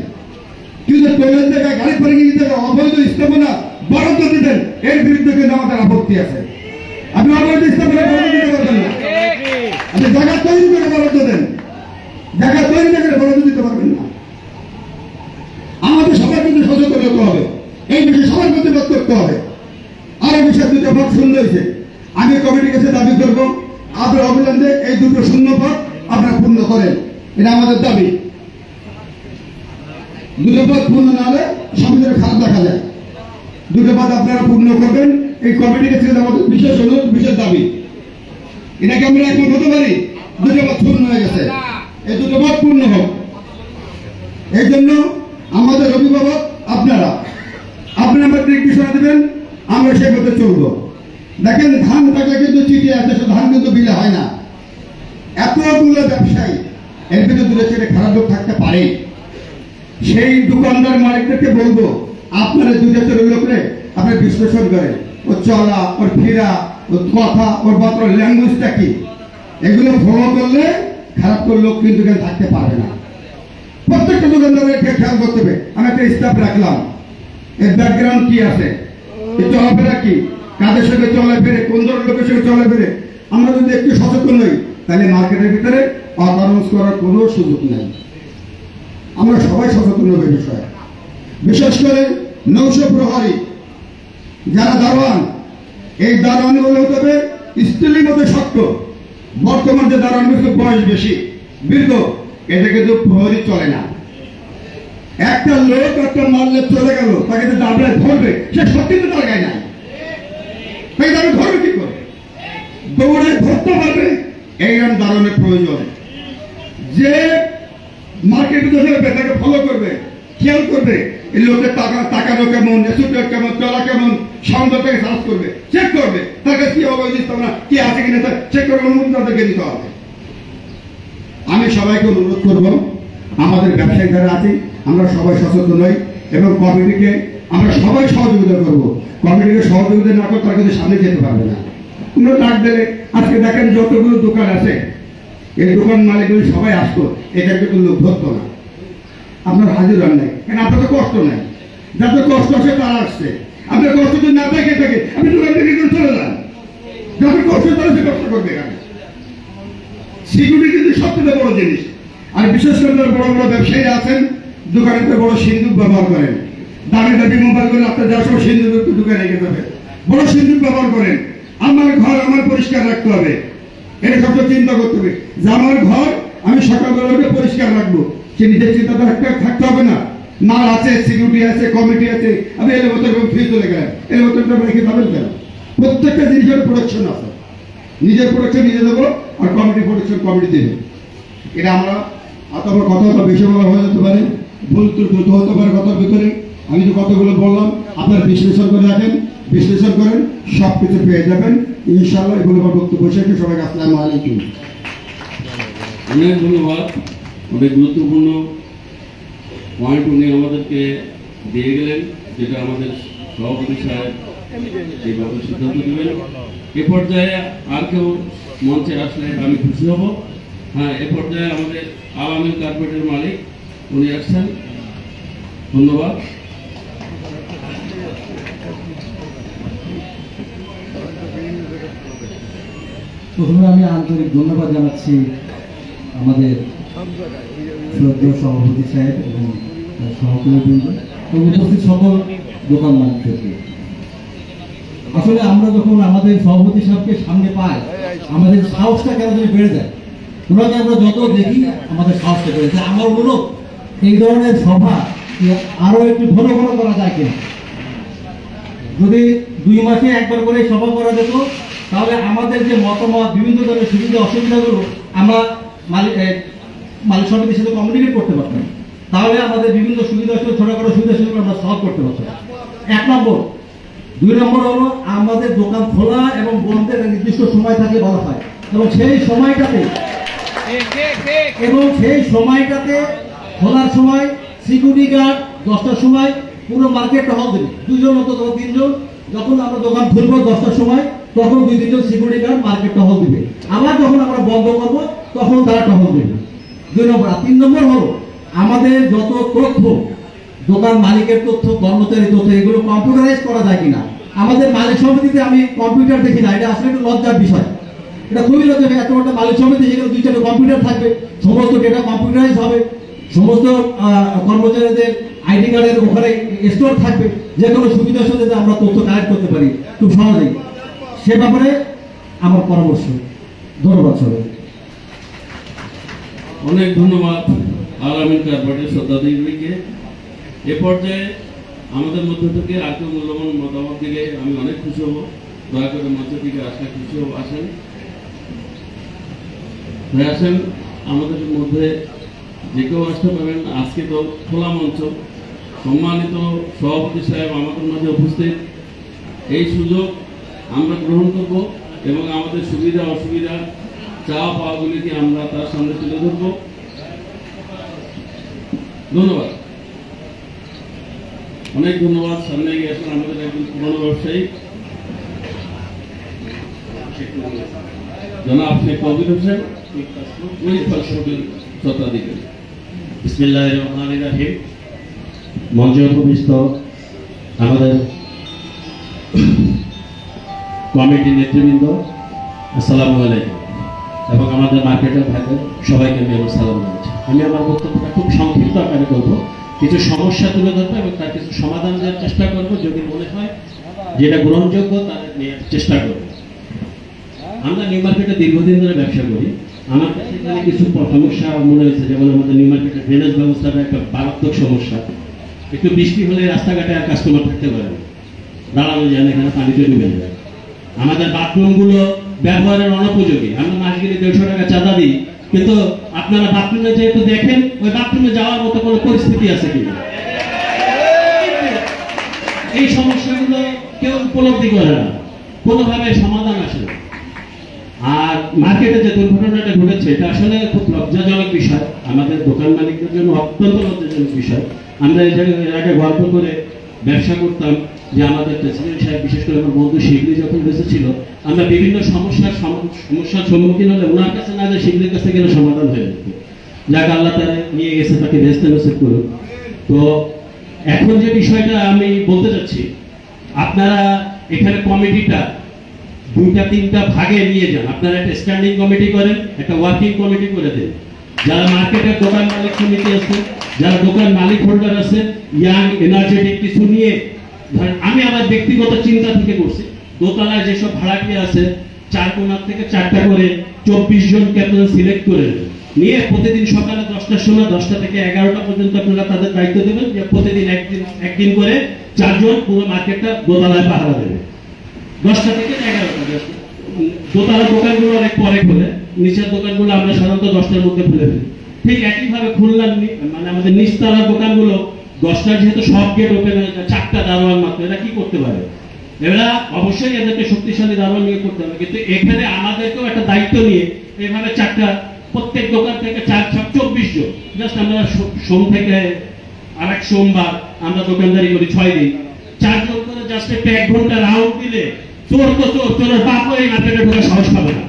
কিন্তু টোলের জায়গায় গাড়ি পার্কিং জায়গায় অবৈধ স্থাপনা বরাদ্দ দিবেন, এর বিরুদ্ধে কিন্তু আমাদের আপত্তি আছে। আপনি অবৈধ স্থাপনা বরাদ্দ দিতে পারবেন না, আপনি জায়গা তৈরি করে বরাদ্দ দেন, জায়গা তৈরি না করে বরাদ্দ দিতে পারবেন না। আমাদের সবার কিন্তু সচেতন হতে হবে, এই বিষয়ে সবার প্রতিবাদ করতে হবে। আর এই বিষয়ে 2টা পদ শূন্য হয়েছে, আমি কমিটির কাছে দাবি করবো আপনার অবিলম্বে এই 2টো শূন্য পদ আপনারা পূর্ণ করেন, এটা আমাদের দাবি। 2টো পদ পূর্ণ না হলে সমাজের খারাপ দেখা যায়। 2টো পদ আপনারা পূর্ণ করবেন, এই কমিটির কাছে আমাদের বিশেষ অনুরোধ, বিশেষ দাবি। এটাকে আমরা একমত হতে পারি? 2টো পদ পূর্ণ হয়ে গেছে, এই 2টো পদ পূর্ণ হোক। এই জন্য আমাদের অভিভাবক আপনারা আমাদের নির্দেশনা দেবেন, আমরা সেই মতো চলবো। দেখেন ধান টাকা কিন্তু চিঠি আছে, ধান কিন্তু বিলে হয় না। এতগুলো ব্যবসায়ী এর ভিতরে 2-4 খারাপ লোক থাকতে পারে। সেই দোকানদার মালিকদেরকে বলবো আপনারা 2-4 লোকরে আপনি বিশ্লেষণ করেন, ওর চলা, ওর ফেরা, ওর কথা, ওর বার্তা, ল্যাঙ্গুয়েজটা কি, এগুলো ফলো করলে খারাপ করে লোক কিন্তু এখানে থাকতে পারবে না। প্রত্যেকটা দোকানদারের খেয়াল করতে হবে। আমি একটা স্টাফ রাখলাম, এর ব্যাকগ্রাউন্ড কি আছে, এর চলাফেরা কি, কাদের সঙ্গে চলাফেরে, কোন ধরনের লোকের সঙ্গে চলাফেরে। আমরা যদি একটু সচেতন হই তাহলে মার্কেটের ভিতরে অকারেন্স করার কোনো সুযোগ নেই। আমরা সবাই সচেতন হবে বিষয়ে। বিশেষ করে নৌশ প্রহরী যারা দারোয়ান, এই দারোয়ানগুলো হতে হবে স্টিলের মধ্যে শক্ত। বর্তমান যে দারোয়ানগুলো বয়স বেশি, বৃদ্ধ, এটা কিন্তু প্রহরী চলে না। একটা লোক একটা মারলে চলে গেল, তাকে যে দাবড়ায় ধরবে, সে সত্যি তো তার গায়ে নাই, তাই তাকে ধরবে কি করে? দৌড়ে ধরতে পারবে, এইরকম দারোয়ানের প্রয়োজন। যে মার্কেটে ধরবে তাকে ফলো করবে, খেয়াল করবে, এই লোকের টাকানো কেমন, রেসুটা কেমন, চলা কেমন, সন্ধ্যা থেকে সার্চ করবে, চেক করবে তার কাছে কি অবৈধ স্থাপনা কি আছে কিনা, চেক করে অনুমতি তাদেরকে দিতে হবে। আমি সবাইকে অনুরোধ করব আমাদের ব্যবসায়ী যারা আছে আমরা সবাই সচেতন হই এবং কমিটিকে আমরা সবাই সহযোগিতা করব। কমিটিকে সহযোগিতা না করলে তারা কিন্তু সামনে যেতে পারবে না। কোনো ডাক দিলে আজকে দেখেন যতগুলো দোকান আছে এই দোকান মালিকগুলো সবাই আসতো, এখানে কিন্তু লোক ধরতো না। আপনার হাজির হন নাই কেন? আপনার তো কষ্ট নাই, যাদের কষ্ট আছে তারা আসছে। আপনার কষ্ট যদি না থাকে আপনি দোকান থেকে চলে যান। যাদের কষ্ট তারা সে কষ্ট করবে। এখানে সিকিউরিটি কিন্তু সবথেকে বড় জিনিস। আর বিশেষ করে বড় বড় ব্যবসায়ীরা আছেন দোকানেতে বড় সিন্দুক ব্যবহার করেন, দামি দামি মোবাইল করে আপনার যা সব সিন্দুক একটু দোকানে রেখে দেবে, বড় সিন্দুক ব্যবহার করেন। আমার ঘর আমার পরিষ্কার রাখতে হবে, এটা সবসময় চিন্তা করতে হবে যে আমার ঘর আমি সকালবেলা উঠে পরিষ্কার রাখবো। সে নিজের চিন্তাটা থাকতে হবে না। মাল আছে, সিকিউরিটি আছে, কমিটি আছে, আমি এর মতো ফিরে চলে গেলাম, এর মতো রেখে যাবেন কেন? প্রত্যেকটা জিনিসের প্রোডাকশন আছে, নিজের প্রোডাকশন নিজে দেবো আর কমিটি প্রোডাকশন কমিটি দেবে। এটা আমরা আমার কথা বেশি বলা হয়ে যেতে পারে, ভুল ত্রুটি হতে পারে কথার ভিতরে। আমি যে কথাগুলো বললাম আপনারা বিশ্লেষণ করে রাখেন, বিশ্লেষণ করেন, সব কিছু পেয়ে যাবেন ইনশাআল্লাহ। এগুলো আমার বক্তব্য শেষ। সবাইকে আসসালামু আলাইকুম। অনেক ধন্যবাদ। অনেক গুরুত্বপূর্ণ পয়েন্ট উনি আমাদেরকে দিয়ে গেলেন, যেটা আমাদের সভাপতি সাহেব এইভাবে সিদ্ধান্ত দেবেন। এ পর্যায়ে আর কেউ মঞ্চে আসলে আমি খুশি হব। হ্যাঁ, এ পর্যায়ে আমাদের আল আমিন কার্পেটের মালিক উনি আসছেন। ধন্যবাদ। প্রথমে আমি আন্তরিক ধন্যবাদ জানাচ্ছি আমাদের শ্রদ্ধেয় সভাপতি সাহেব এবং সহকর্মীবৃন্দ এবং উপস্থিত সকল দোকান মালিকদেরকে। আসলে আমরা যখন আমাদের সভাপতি সাহেবকে সামনে পাই আমাদের সাহসটা কেন যেন বেড়ে যায়। ওনাকে আমরা যত দেখি আমাদের সাহসটা বেড়ে যায়। আমার অনুরোধ এই ধরনের সভা আরো একটু ঘন ঘন করা যায় কিনা। যদি 2 মাসে একবার করে সভা করা যেত তাহলে আমাদের যে মতামত, বিভিন্ন ধরনের সুবিধা অসুবিধাগুলো আমরা মালিক সমিতির সাথে কমিউনিকেট করতে পারতাম। তাহলে আমাদের বিভিন্ন সুবিধা ছোটখাটো সুবিধা সুবিধা আমরা সলভ করতে পারতাম। 1 নম্বর। 2 নম্বর হলো আমাদের দোকান খোলা এবং বন্ধের নির্দিষ্ট সময় থাকে বলা হয়, এবং সেই সময়টাতে খোলার সময় সিকিউরিটি গার্ড 10টার সময় পুরো মার্কেট টহল দেবে, 2 জন অথবা 3 জন। যখন আমরা দোকান খুলবো 10টার সময় তখন 2-3 জন সিকিউরিটি গার্ড মার্কেট টহল দিবে। আবার যখন আমরা বন্ধ করবো তখন তারা টহল দেবে। 2 নম্বর। আর 3 নম্বর হলো আমাদের যত তথ্য, দোকান মালিকের তথ্য, কর্মচারী তথ্য, এগুলো কম্পিউটারাইজ করা যায় কিনা। আমাদের মালিক সমিতিতে আমি কম্পিউটার দেখি না, এটা আসলে একটু লজ্জার বিষয়। এটা খুবই লজ্জা। এত বড় মালিক সমিতি যেখানে 2-4টা কম্পিউটার থাকবে, সমস্ত ডেটা কম্পিউটারাইজ হবে, সমস্ত কর্মচারীদের আইডি কার্ডের ওখানে স্টোর থাকবে, যে কোনো সুবিধার সাথে আমরা তথ্য কালেক্ট করতে পারি খুব সহজেই। সে ব্যাপারে আমার পরামর্শ। ধন্যবাদ সবাই। অনেক ধন্যবাদ আল আমিন কার্পেটের শ্রদ্ধাদিকে। এ পর্যায়ে আমাদের মধ্য থেকে আর কেউ মূল্যবান মতামত দিলে আমি অনেক খুশি হব। দয়া করে মঞ্চের দিকে আসলে খুশি হব। আসেন আসেন, আমাদের মধ্যে যে কেউ আসতে পারেন। আজকে তো খোলা মঞ্চ, সম্মানিত সভাপতি সাহেব আমাদের মাঝে উপস্থিত। এই সুযোগ আমরা গ্রহণ করব এবং আমাদের সুবিধা অসুবিধা চাওয়া পাওয়াগুলিকে আমরা তার সামনে তুলে ধরব। ধন্যবাদ, অনেক ধন্যবাদ। সামনে এগিয়ে আসেন আমাদের একজন পুরনো ব্যবসায়ী জনাব শেখ কবির হোসেন, স্বত্বাধিকারী। বিসমিল্লাহির রহমানির রহিম। মঞ্চে উপবিষ্ট আমাদের কমিটি নেতৃবৃন্দ, আসসালামু আলাইকুম, এবং আমাদের মার্কেটের ভাইদের সবাইকে আমি আমার সালাম জানাচ্ছি। আমি আমার বক্তব্যটা খুব সংক্ষিপ্ত আকারে করব, কিছু সমস্যা তুলে ধরবো এবং তার কিছু সমাধান দেওয়ার চেষ্টা করব। যদি মনে হয় যেটা গ্রহণযোগ্য তাদের নেওয়ার চেষ্টা করব। আমরা নিউ মার্কেটে দীর্ঘদিন ধরে ব্যবসা করি। আমার কাছে এখানে কিছু সমস্যা মনে হয়েছে, যেমন আমাদের নিউ মার্কেটের ড্রেনেজ ব্যবস্থাটা একটা মারাত্মক সমস্যা। একটু বৃষ্টি হলে রাস্তাঘাটে আর কাস্টমার থাকতে পারে না, দাঁড়ানো যায় না, এখানে পানিতে ডুবে যায়। আমাদের বাথরুমগুলো ব্যবহারের অনুপযোগী। আমরা মাস গেলে 150 টাকা চাঁদা দিই, কিন্তু আপনারা বাথরুমে যেহেতু দেখেন ওই বাথরুমে যাওয়ার মতো কোনো পরিস্থিতি আছে কিনা, এই সমস্যাগুলো কেউ উপলব্ধি করে না, কোনোভাবে সমাধান আসে না। আর মার্কেটে যে দুর্ঘটনাটা ঘটেছে এটা আসলে খুব লজ্জাজনক বিষয়, আমাদের দোকান মালিকদের জন্য অত্যন্ত লজ্জাজনক বিষয়। আমরা এর আগে গল্প করে ব্যবসা করতাম যে আমাদের প্রেসিডেন্ট সাহেব, বিশেষ করে আমার বন্ধু শিবলি যখন বেঁচে ছিল, আমরা বিভিন্ন সমস্যার সম্মুখীন হলে ওনার কাছে না যে শিবলির কাছে গেলে সমাধান হয়ে যেত। যাক, আল্লাহ তারা নিয়ে গেছে, তাকে বেহেশতে নসিব করুন। তো এখন যে বিষয়টা আমি বলতে চাচ্ছি, আপনারা এখানে কমিটিটা 2-3টা ভাগে নিয়ে যান। আপনারা একটা স্ট্যান্ডিং কমিটি করেন, একটা ওয়ার্কিং কমিটি করে দেন। যারা মার্কেটের দোকান মালিক সমিতি আছে, যারা দোকান মালিক হোল্ডার আছে, ইয়াং এনার্জেটিক কিছু নিয়ে, ধরেন আমি আমার ব্যক্তিগত চিন্তা থেকে করছি, দোতলায় যেসব ভাড়াটিয়া আছে 4 কোণার থেকে 4টা করে 24 জনকে আপনারা সিলেক্ট করে নিয়ে প্রতিদিন সকালে 10টার সময় 10টা থেকে 11টা পর্যন্ত আপনারা তাদের দায়িত্ব দেবেন যে প্রতিদিন একদিন করে 4 জন পুরো মার্কেটটা দোতলায় পাহারা দেবে। 10টা থেকে 11টা। দোতলার দোকানগুলো অনেক পরে খোলে, নিচের দোকানগুলো আমরা সাধারণত 10টার মধ্যে খুলে ফেলি। ঠিক একইভাবে খুলনার মানে আমাদের নিচতলার দোকানগুলো 10টার যেহেতু সব গেট ওপেন হয়ে যায়, 4টা দারোয়ান মাত্র, এরা কি করতে পারে? এরা অবশ্যই এদেরকে শক্তিশালী দারোয়ান নিয়ে করতে হবে, কিন্তু এখানে আমাদেরকেও একটা দায়িত্ব নিয়ে এইভাবে 4টা, প্রত্যেক দোকান থেকে 4-24 জন, জাস্ট আমরা সোম থেকে আরেক সোমবার আমরা দোকানদারি করি 6 দিন, 4 জন করে জাস্ট একটা 1 ঘন্টা রাউন্ড দিলে চোর তো চোর, চোরের বাপ এই মার্কেটে ঢোকার সাহস পাবে না।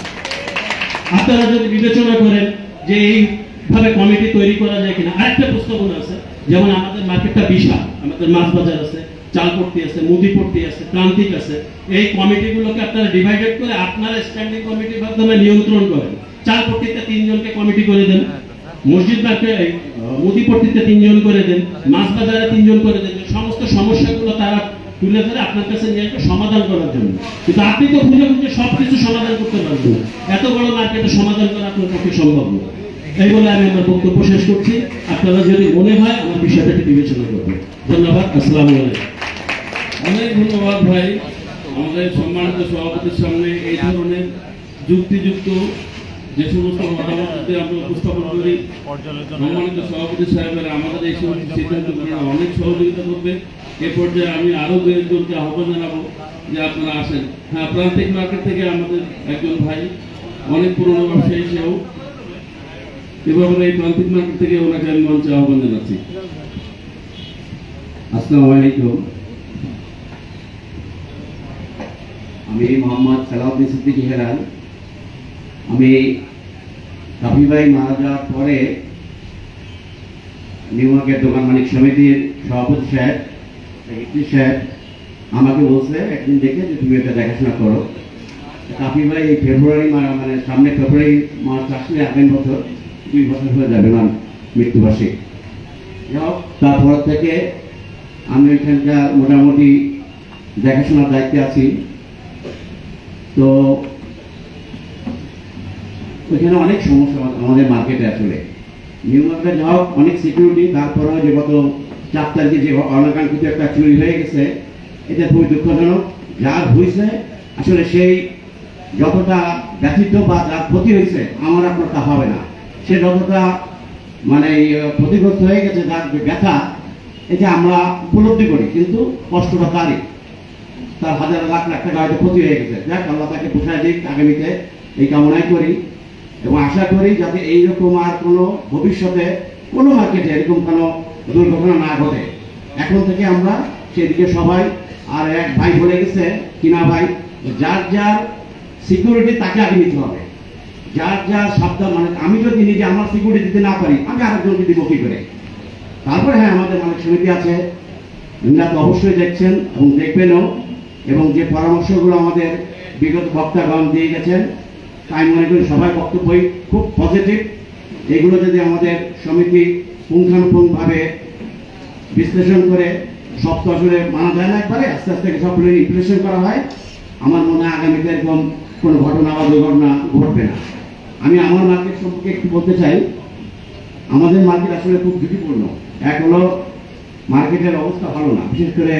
আপনারা যদি বিবেচনা করেন যে এইভাবে কমিটি তৈরি করা যায় কিনা। আরেকটা প্রস্তাবনা আছে, যেমন আমাদের মার্কেটটা বিশাল, আমাদের মাছ বাজার আছে, চালপট্টি আছে, মুদিপট্টি আছে, প্রান্তিক আছে। এই কমিটিগুলোকে আপনারা ডিভাইডেড করে আপনারা স্ট্যান্ডিং কমিটির মাধ্যমে নিয়ন্ত্রণ করেন। চালপট্টিতে 3 জনকে কমিটি করে দেন, মসজিদ মার্কেটে মুদিপট্টিতে 3 জন করে দেন, মাছ বাজারে 3 জন করে দেন। সমস্ত সমস্যাগুলো তারা তুলে ধরে আপনার কাছে নিয়ে আসবে সমাধান করার জন্য। কিন্তু আপনি তো খুঁজে খুঁজে সবকিছু সমাধান করতে পারবেন না, এত বড় মার্কেটে সমাধান করা আপনার পক্ষে সম্ভব নয়। এই বলে আমি আমার বক্তব্য শেষ করছি। আপনারা যদি মনে হয় আমার বিষয়টাকে বিবেচনা করবেন। ধন্যবাদ। আসসালামু আলাইকুম। অনেক ধন্যবাদ ভাই। আমাদের সম্মানিত সভাপতির সামনে এই ধরনের যুক্তিযুক্ত যে সমস্ত মতামত আমরা উপস্থাপন করি, সম্মানিত সভাপতি সাহেবের আমাদের এই সমস্ত সিদ্ধান্তগুলো অনেক সহযোগিতা করবে। এ পর্যায়ে আমি আরো 2 জনকে আহ্বান জানাবো যে আপনারা আসেন। হ্যাঁ, প্রান্তিক মার্কেট থেকে আমাদের একজন ভাই, অনেক পুরনো ব্যবসায়ী, সেও এভাবে এই প্রান্তিক মার্কেট থেকে ওনাকে আমি মঞ্চে আহ্বান জানাচ্ছি। আসসালামু আলাইকুম। আমি মোহাম্মদ সালাউদ্দিন সিদ্দিকী হেলাল। আমি রাফি ভাই মারা যাওয়ার পরে নিউ মার্কেট দোকান মালিক সমিতির সভাপতি সাহেব, সেক্রেটারি সাহেব আমাকে বলছে একদিন দেখে যে তুমি এটা দেখাশোনা করো। রাফি ভাই এই ফেব্রুয়ারি মানে সামনে ফেব্রুয়ারি মার্চ আসলে আগামী বছর 2 বছর হয়ে যাবে না মৃত্যুবার্ষিক। তারপর থেকে আমি ওইখানকার মোটামুটি দেখাশোনার দায়িত্বে আছি। তো ওইখানে অনেক সমস্যা আমাদের মার্কেটে, আসলে নিউ মার্কেট যাওয়া অনেক সিকিউরিটি, তারপরে যে গত 4 তারিখে যে অনাকাঙ্ক্ষিত একটা চুরি হয়ে গেছে, এটা খুবই দুঃখজনক। যার হয়েছে আসলে সেই যতটা ব্যথিত বা যার ক্ষতি হয়েছে আমার আপনার তা হবে না, সে যতটা মানে ক্ষতিগ্রস্ত হয়ে গেছে, যার ব্যথা, এটা আমরা উপলব্ধি করি, কিন্তু কষ্টটা তারই, তার হাজার লাখ লাখ টাকা হয়তো ক্ষতি হয়ে গেছে। যাক, আল্লাহ তাকে পোষায় দিক আগামীতে, এই কামনাই করি এবং আশা করি যাতে এইরকম আর কোনো ভবিষ্যতে কোনো মার্কেটে এরকম কোনো দুর্ঘটনা না ঘটে। এখন থেকে আমরা সেদিকে সবাই, আর এক ভাই বলে গেছে কিনা ভাই, যার যার সিকিউরিটি তাকে আগে নিতে হবে, যার যার সাবধান, মানে আমি যদি নিজে আমার সিকিউরিটি দিতে না পারি, আমি আরেকজনকে দিব কি করে? তারপরে হ্যাঁ, আমাদের মালিক সমিতি আছে, আপনারা তো অবশ্যই দেখছেন এবং দেখবেনও, এবং যে পরামর্শগুলো আমাদের বিগত বক্তাগণ দিয়ে গেছেন, তাই মনে করি সবাই বক্তব্যই খুব পজিটিভ। এগুলো যদি আমাদের সমিতি পুঙ্খানুপুঙ্খভাবে বিশ্লেষণ করে সব তো আসলে মানা যায় না একবারে, আস্তে আস্তে সবগুলো ইমপ্রেশন করা হয়, আমার মনে হয় আগামীতে এরকম কোনো ঘটনা বা দুর্ঘটনা ঘটবে না। আমি আমার মার্কেট সম্পর্কে একটু বলতে চাই। আমাদের মার্কেট আসলে খুব ঝুঁকিপূর্ণ। এক হলো মার্কেটের অবস্থা ভালো না, বিশেষ করে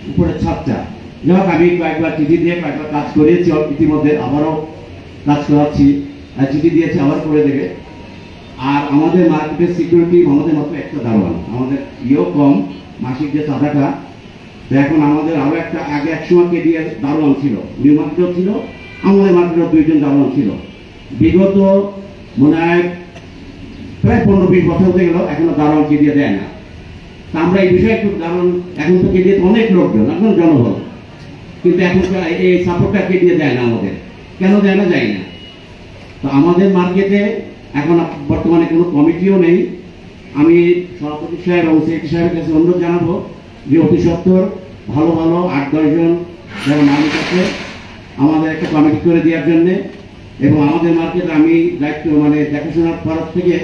উপরের ছাদটা। যাই হোক, আমি কয়েকবার চিঠি দিয়ে কয়েকবার কাজ করিয়েছি, ইতিমধ্যে আবারও কাজ করাচ্ছি, চিঠি দিয়েছি, আবার করে দেবে। আর আমাদের মার্কেটের সিকিউরিটি আমাদের মাত্র একটা দারোয়ান, আমাদের ইয়েও কম, মাসিক যে চাঁদাটা। তো এখন আমাদের আরও একটা, আগে একসময় কেডিএর দারোয়ান ছিল, নিউ মার্কেটেও ছিল, আমাদের মার্কেটে 2জন দালাল ছিল। বিগত মনে হয় প্রায় 15-20 বছর হতে গেল, এখনো দালাল কে দিয়ে দেয় না। তা আমরা এই বিষয়ে একটু দালাল এখন তো কে দিয়ে অনেক লোকজন, এখন জনবল, কিন্তু এখন এই সাপোর্টটা কে দিয়ে দেয় না আমাদের, কেন দেয় না জানি না। তো আমাদের মার্কেটে এখন বর্তমানে কোনো কমিটিও নেই। আমি সভাপতি সাহেব এবং সেক্রেটারি সাহেবের কাছে অনুরোধ জানাবো যে অতি সত্বর ভালো ভালো 8-10 জন যারা মালিক আছে আমাদের একটা কমিটি করে দেওয়ার জন্যে, এবং আমাদের মার্কেটে আমি দায়িত্ব মানে দেখাশোনার তরফ থেকে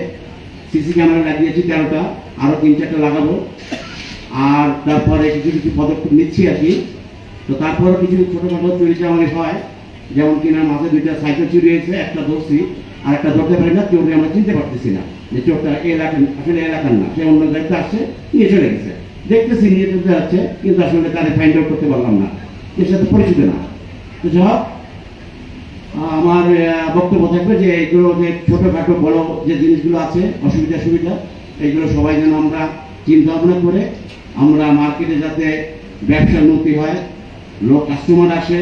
সিসি ক্যামেরা লাগিয়েছি 13টা, আরও 3-4টা লাগাবো। আর তারপরে কিছু কিছু পদক্ষেপ নিচ্ছি আর কি। তো তারপরে কিছু ছোটোখাটো চুরি চামারি হয়, যেমন কিনা মাঝে 2টা সাইকেল চুরি হয়েছে, একটা ধরছি আর একটা ধরতে পারি না, চোরকে আমরা চিনতে পারতেছি না যে চোরটা এলাকার, আসলে এলাকার না, সে অন্য দায়িত্ব আসছে নিয়ে চলে গেছে, দেখতেছি নিয়ে চলতে যাচ্ছে, কিন্তু আসলে তাদের ফাইন্ড আউট করতে পারলাম না, এর সাথে পরিচিত না। তো যাই হোক, আমার বক্তব্য থাকবে যে এইগুলো যে ছোটোখাটো বড় যে জিনিসগুলো আছে অসুবিধা সুবিধা, এইগুলো সবাই যেন আমরা চিন্তা ভাবনা করে আমরা মার্কেটে যাতে ব্যবসার উন্নতি হয়, লোক কাস্টমার আসে।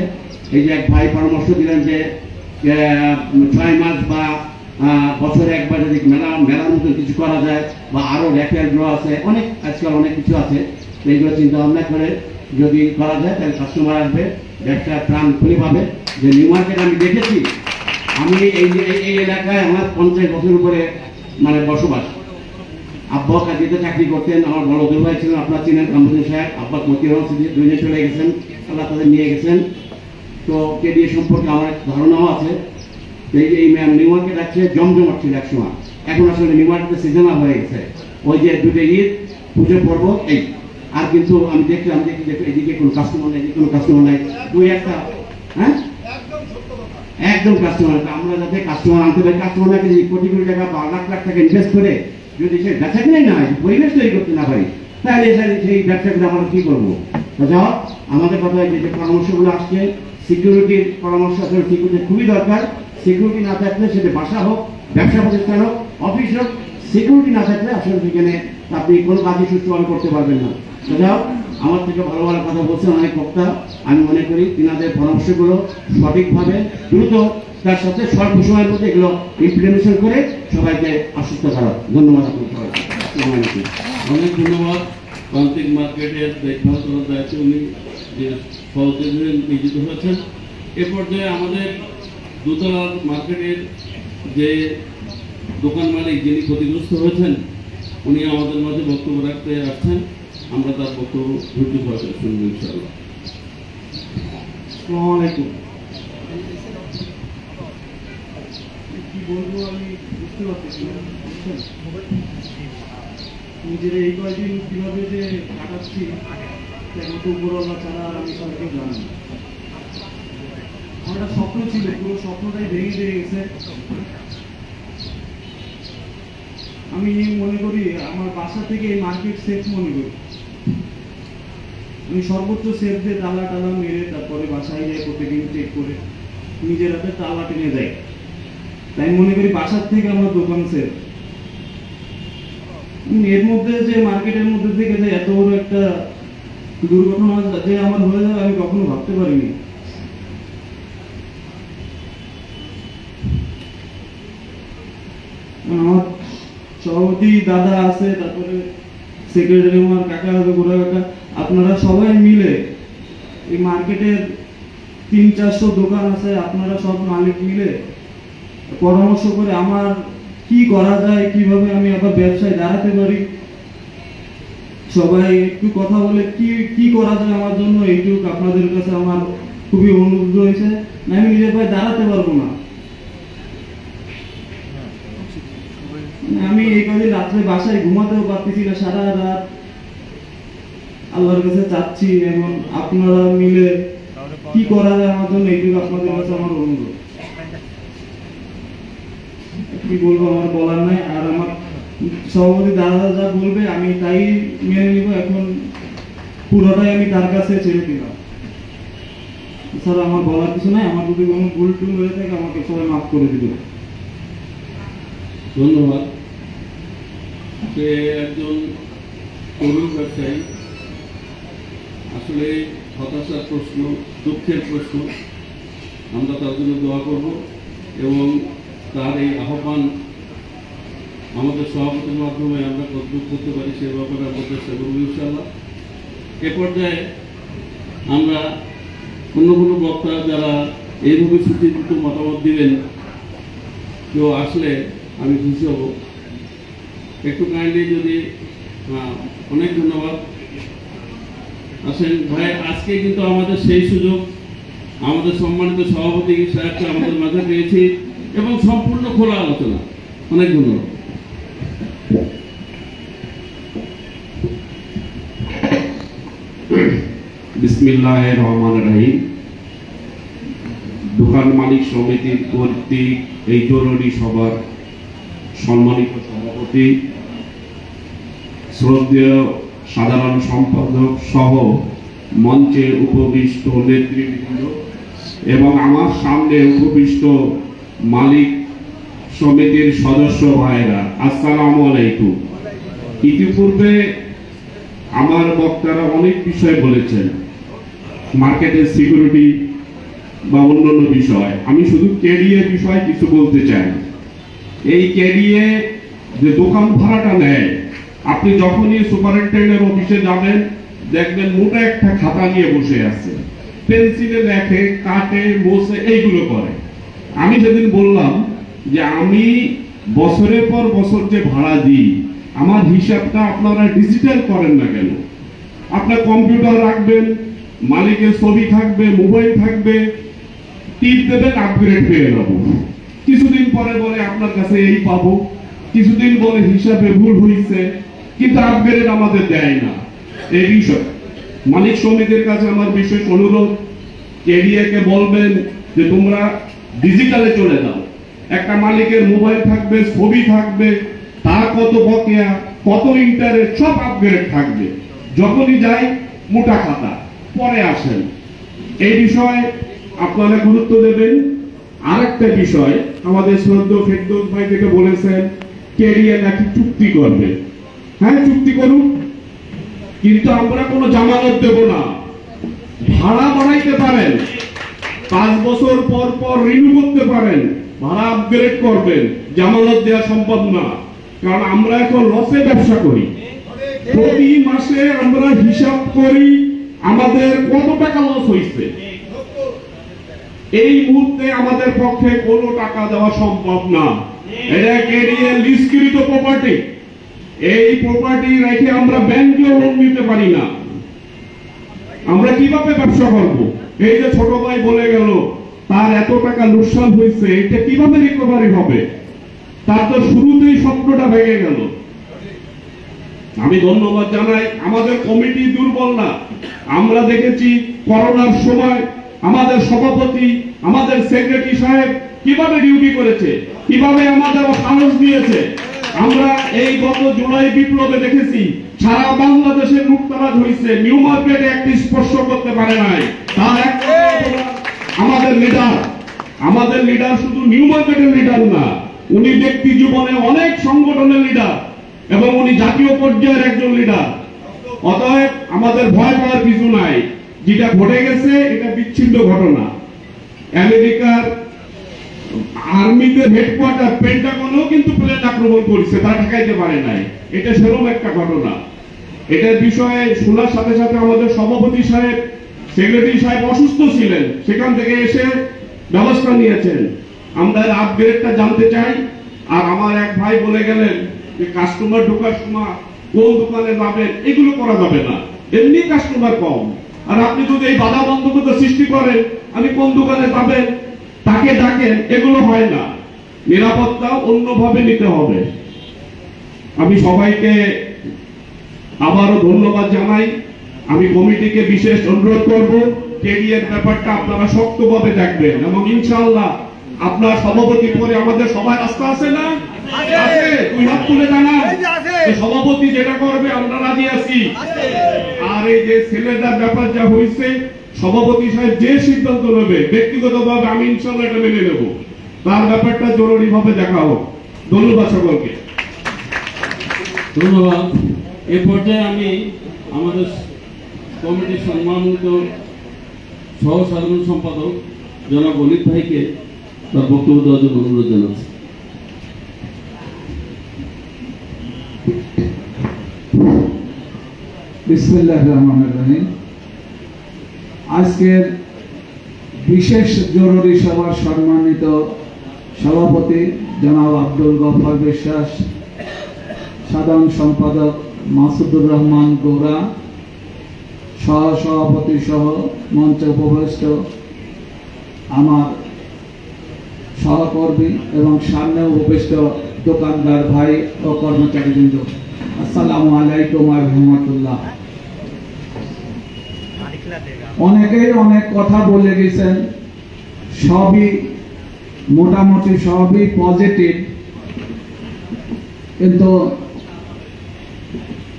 এই যে এক ভাই পরামর্শ দিলেন যে 6 মাস বা বছরে একবার যদি মেলার মতো কিছু করা যায়, বা আরও র্যাফেল ড্র আছে, অনেক আজকাল অনেক কিছু আছে, তো এইগুলো চিন্তা ভাবনা করে যদি করা যায় তাহলে কাস্টমার আসবে, ব্যবসার প্রাণ খুলে পাবে। যে নিউ মার্কেট আমি দেখেছি, আমি এই এলাকায় আমার 50 বছর উপরে মানে বসবাস। আব্বা কাজীতে চাকরি করতেন, আমার বড় দুই ভাই ছিলেন, আপনার চিনেন কামরুদ্দিন সাহেব, আব্বা মতিউর রহমান, 2 চলে গেছেন, আল্লাহ তাদের নিয়ে গেছেন। তো কেডিএ সম্পর্কে আমার ধারণাও আছে। এই নিউ মার্কেট আছে জমজমাট ছিল এক সময়, এখন আসলে নিউ মার্কেটের সিজনাল হয়ে গেছে। ওই যে 2টা ঈদ, পুজো পর্ব, এই আর কিন্তু আমি দেখি এদিকে কোনো কাস্টমার নেই, এদিকে কোনো কাস্টমার নাই, 2-1টা, হ্যাঁ একদম কাস্টমার। আমরা যাতে কাস্টমার আনতে পারি, কাস্টমার নাকি কোটি কোটি টাকা বা লাখ লাখ টাকা ইনভেস্ট করে যদি সে বেচা কিনে না হয়, পরিবেশ তৈরি করতে না পারি, তাহলে সেই ব্যবসা করে আমরা কি করবো? যাও, আমাদের কথা যে পরামর্শগুলো আসছে, সিকিউরিটির পরামর্শ আসলে সিকিউরিটি খুবই দরকার। সিকিউরিটি না থাকলে সেটা বাসা হোক, ব্যবসা প্রতিষ্ঠান হোক, অফিস হোক, সিকিউরিটি না থাকলে আসলে সেখানে আপনি কোনো কাজই সুষ্ঠুভাবে করতে পারবেন না। যাও, আমার থেকে ভালো ভালো কথা বলছেন অনেক বক্তা, আমি মনে করি তিনাদের পরামর্শগুলো সঠিকভাবে দ্রুত তার সাথে স্বল্প সময়ের মধ্যে এগুলো ইমপ্লিমেন্টেশন করে সবাইকে আশ্বস্ত করা। ধন্যবাদ আপনার সবাইকে। অনেক ধন্যবাদ। প্রান্তিক মার্কেটের দেখভাল করার দায়িত্বে উনি যে সহযোগী নিয়োজিত হয়েছেন। এ পর্যায়ে আমাদের দোতলার মার্কেটের যে দোকান মালিক যিনি ক্ষতিগ্রস্ত হয়েছেন, উনি আমাদের মাঝে বক্তব্য রাখতে আসছেন। আমরা তার বক্তব্য ধৈর্য সহকারে শুনব ইনশাআল্লাহ। আসসালামু আলাইকুম। কি বলবো আমি বুঝতে পারতেছি না। নিজের এই কয়েকদিন কিভাবে যে কাটাচ্ছি একমাত্র উপরওয়ালা ছাড়া আর আমি সবাইকে জানি। আমার একটা স্বপ্ন ছিল, পুরো স্বপ্নটাই ভেঙে গেছে। আমি মনে করি আমার বাসা থেকে এই মার্কেট সেফ মনে করি। আমি সর্বোচ্চ সেফ দিয়ে তালা মেরে তারপরে বাসায় যাই, প্রত্যেকদিন চেক করে নিজের হাতে তালা টেনে দেয়। তাই মনে করি বাসার থেকে আমার দোকান সেফ। এর মধ্যে যে মার্কেটের মধ্যে থেকে যে এত বড় একটা দুর্ঘটনা যে আমার হয়ে যাবে আমি কখনো ভাবতে পারিনি। আমার সভাপতি দাদা আছে, তারপরে সেক্রেটারি আমার কাকা আছে, গোড়া কাকা, আপনারা সবাই মিলে এই মার্কেটের 300-400 দোকান আছে, আপনারা সব মালিক মিলে পরামর্শ করে আমার কি করা যায়, কিভাবে আমি আবার ব্যবসায় দাঁড়াতে পারি, সবাই একটু কথা বলে কি করা যায় আমার জন্য, এইটুকু আপনাদের কাছে আমার খুবই অনুরোধ রয়েছে। আমি নিজের পায়ে দাঁড়াতে পারবো না। আমি এই কদিন রাত্রে বাসায় ঘুমাতেও পারতেছি না, সারা রাত আল্লাহর কাছে চাচ্ছি। এখন আপনারা মিলে কি করা যায় আমার জন্য, এইটুকু আপনাদের কাছে আমার অনুরোধ। কি বলবো, আমার বলার নাই। আর আমার সভাপতি দাদা যা বলবে আমি তাই মেনে নিব। এখন পুরোটাই আমি তার কাছে ছেড়ে দিলাম। স্যার, আমার বলার কিছু নাই। আমার যদি কোনো ভুল টুল হয়ে থাকে আমাকে সবাই মাফ করে দিবে। ধন্যবাদ। সে একজন তরুণ ব্যবসায়ী, আসলে হতাশার প্রশ্ন, দুঃখের প্রশ্ন। আমরা তার জন্য দোয়া করব এবং তার এই আহ্বান আমাদের সভাপতির মাধ্যমে আমরা কতটুকু করতে পারি সে ব্যাপারে আমরা চেষ্টা করবো ইনশাআল্লাহ। এ পর্যায়ে আমরা অন্য কোনো বক্তা যারা এইভাবে সুচিন্তিত মতামত দিবেন কেউ আসলে আমি খুশি হব। একটু কাইন্ডলি যদি অনেক ধন্যবাদ। আসেন ভাই, আজকে কিন্তু আমাদের সেই সুযোগ আমাদের সম্মানিত সভাপতি সাহেবকে আমাদের মাঝে পেয়েছি এবং সম্পূর্ণ খোলা আলোচনা। অনেক ধন্যবাদ। বিসমিল্লাহির রহমানির রহিম। দোকান মালিক সমিতির কর্তৃক এই জরুরি সভার সম্মানিত সভাপতি, শ্রদ্ধেয় সাধারণ সম্পাদক সহ মঞ্চে উপবিষ্ট নেতৃবৃন্দ এবং আমার সামনে উপবিষ্ট মালিক সমিতির সদস্য ভাইরা, আসসালামু আলাইকুম। ইতিপূর্বে আমার বক্তারা অনেক বিষয় বলেছেন, মার্কেটের সিকিউরিটি বা অন্যান্য বিষয়। আমি শুধু ক্যারিয়ার বিষয়ে কিছু বলতে চাই। এই ক্যারিয়ে যে দোকান ভাড়াটা নেয়, আপনি যখনই সুপারিনটেন্ডেন্টের অফিসে যাবেন দেখবেন মোটা একটা খাতা নিয়ে বসে আছে, পেন্সিলে লেখে, কাটে, মোছে, এইগুলো করে। আমি সেদিন বললাম যে আমি বছরের পর বছর যে ভাড়া দিই, আমার হিসাবটা আপনারা ডিজিটাল করেন না কেন? আপনার কম্পিউটার রাখবেন, মালিকের ছবি থাকবে, মোবাইল থাকবে, টিপ দেবেন, আপগ্রেড পেয়ে যাবো। কিছুদিন পরে বলে আপনার কাছে এই পাবো, কিছুদিন বলে হিসাবে ভুল হয়েছে, কিন্তু আপগ্রেড আমাদের দেয় না। এই বিষয় মালিক সমিতির কাছে আমার বিশেষ অনুরোধ, কেডিএকে বলবেন যে তোমরা ডিজিটালে চলে যাও। একটা মালিকের মোবাইল থাকবে, ছবি থাকবে, তার কত বকেয়া, কত ইন্টারেস্ট, সব আপগ্রেড থাকবে। যখনই যাই মোটা খাতা, পরে আসেন। এই বিষয়ে আপনারা গুরুত্ব দেবেন। আরেকটা বিষয়, আমাদের শ্রদ্ধেয় ফেরদৌস ভাই থেকে বলেছেন কেরিয়ার নাকি চুক্তি করবে। হ্যাঁ, চুক্তি করুন, কিন্তু আমরা কোনো জামানত দেব না। ভাড়া বাড়াইতে পারেন, 5 বছর পর পর রিনিউ করতে পারেন, ভাড়া আপগ্রেড করবেন, জামানত দেওয়া সম্ভব না। কারণ আমরা এখন লসে ব্যবসা করি। প্রতি মাসে আমরা হিসাব করি আমাদের কত টাকা লস হয়েছে। এই মুহূর্তে আমাদের পক্ষে কোনো টাকা দেওয়া সম্ভব না। এটা কেরিয়ার লিস্টকৃত প্রপার্টি। এই প্রপার্টি রেখে আমরা ব্যাংকে লোন নিতে পারি না। আমরা কিভাবে ব্যবসা করব? এই যে ছোট ভাই বলে গেল তার এত টাকা লোকসান হয়েছে, এটা কিভাবে রিকভারি হবে? তার তো শুরুতেই স্বপ্নটা ভেঙে গেল। আমি ধন্যবাদ জানাই, আমাদের কমিটি দুর্বল না। আমরা দেখেছি করোনার সময় আমাদের সভাপতি, আমাদের সেক্রেটারি সাহেব কিভাবে ডিউটি করেছে, কিভাবে আমাদের সাহস দিয়েছে। আমরা এই গত জুলাই বিপ্লবে দেখেছি সারা বাংলাদেশে লুটতরাজ হয়েছে, নিউ মার্কেটে একটি স্পর্শ করতে পারে নাই। তার এক আমাদের লিডার শুধু নিউ মার্কেটের লিডার না, উনি ব্যক্তি জীবনে অনেক সংগঠনের লিডার এবং উনি জাতীয় পর্যায়ের একজন লিডার। অতএব আমাদের ভয় পাওয়ার কিছু নাই। যেটা ঘটে গেছে এটা বিচ্ছিন্ন ঘটনা। আমেরিকার আর্মিতে হেডকোয়ার্টার পেন্টাগনেও কিন্তু প্লেন আক্রমণ করেছে, তারা ঠেকাইতে পারে নাই। এটা সেরকম একটা ঘটনা। এটার বিষয়ে শোনার সাথে সাথে আমাদের সভাপতি সাহেব, সেক্রেটারি সাহেব অসুস্থ ছিলেন, সেখান থেকে এসে ব্যবস্থা নিয়েছেন। আমরা আপগ্রেডটা জানতে চাই। আর আমার এক ভাই বলে গেলেন যে কাস্টমার ঢোকার সময় কোন দোকানে যাবেন, এগুলো করা যাবে না, এমনি কাস্টমার কম। আর আপনি যদি এই বাধা বন্ধকতা সৃষ্টি করেন, আমি কোন দোকানে যাবেন, তাকে ডাকেন, এগুলো হয় না। নিরাপত্তা অন্যভাবে নিতে হবে। আমি সবাইকে আবারও ধন্যবাদ জানাই। আমি কমিটিকে বিশেষ অনুরোধ করব, কেরিয়ার ব্যাপারটা আপনারা শক্তভাবে দেখবেন এবং ইনশাআল্লাহ আপনার সভাপতি পরে আমাদের সবাই রাস্তা আছে না? আছে। তুই হাত তুলে জানা সভাপতি যেটা করবে আমরা রাজি আছি। আর এই যে ছেলেটার ব্যাপার যা হয়েছে, সভাপতি সাহেব যে সিদ্ধান্ত নেবে ব্যক্তিগতভাবে আমি ইনশাআল্লাহ এটা মেনে নেব। তার ব্যাপারটা জরুরি ভাবে দেখা হোক। ধন্যবাদ সকলকে। ধন্যবাদ। এ পর্যায়ে আমি আমাদের কমিটির সম্মানিত সহ সাধারণ সম্পাদক জনাব অলিদ ভাইকে তার বক্তব্য দেওয়ার জন্য অনুরোধ জানাচ্ছি। বিসমিল্লাহির রহমানির রহিম। আজকের বিশেষ জরুরি সভার সম্মানিত সভাপতি জনাব আব্দুল গফফার বিশ্বাস, সাধারণ সম্পাদক মাসুদুর রহমান গৌরা, সহ সভাপতি সহ মঞ্চে উপবিষ্ট আমার সহকর্মী এবং সামনে উপবিষ্ট দোকানদার ভাই ও কর্মচারীবৃন্দ, আসসালামু আলাইকুম ওয়া রাহমাতুল্লাহ। অনেকেই অনেক কথা বলে গেছেন, সবই মোটামুটি সবই পজিটিভ, কিন্তু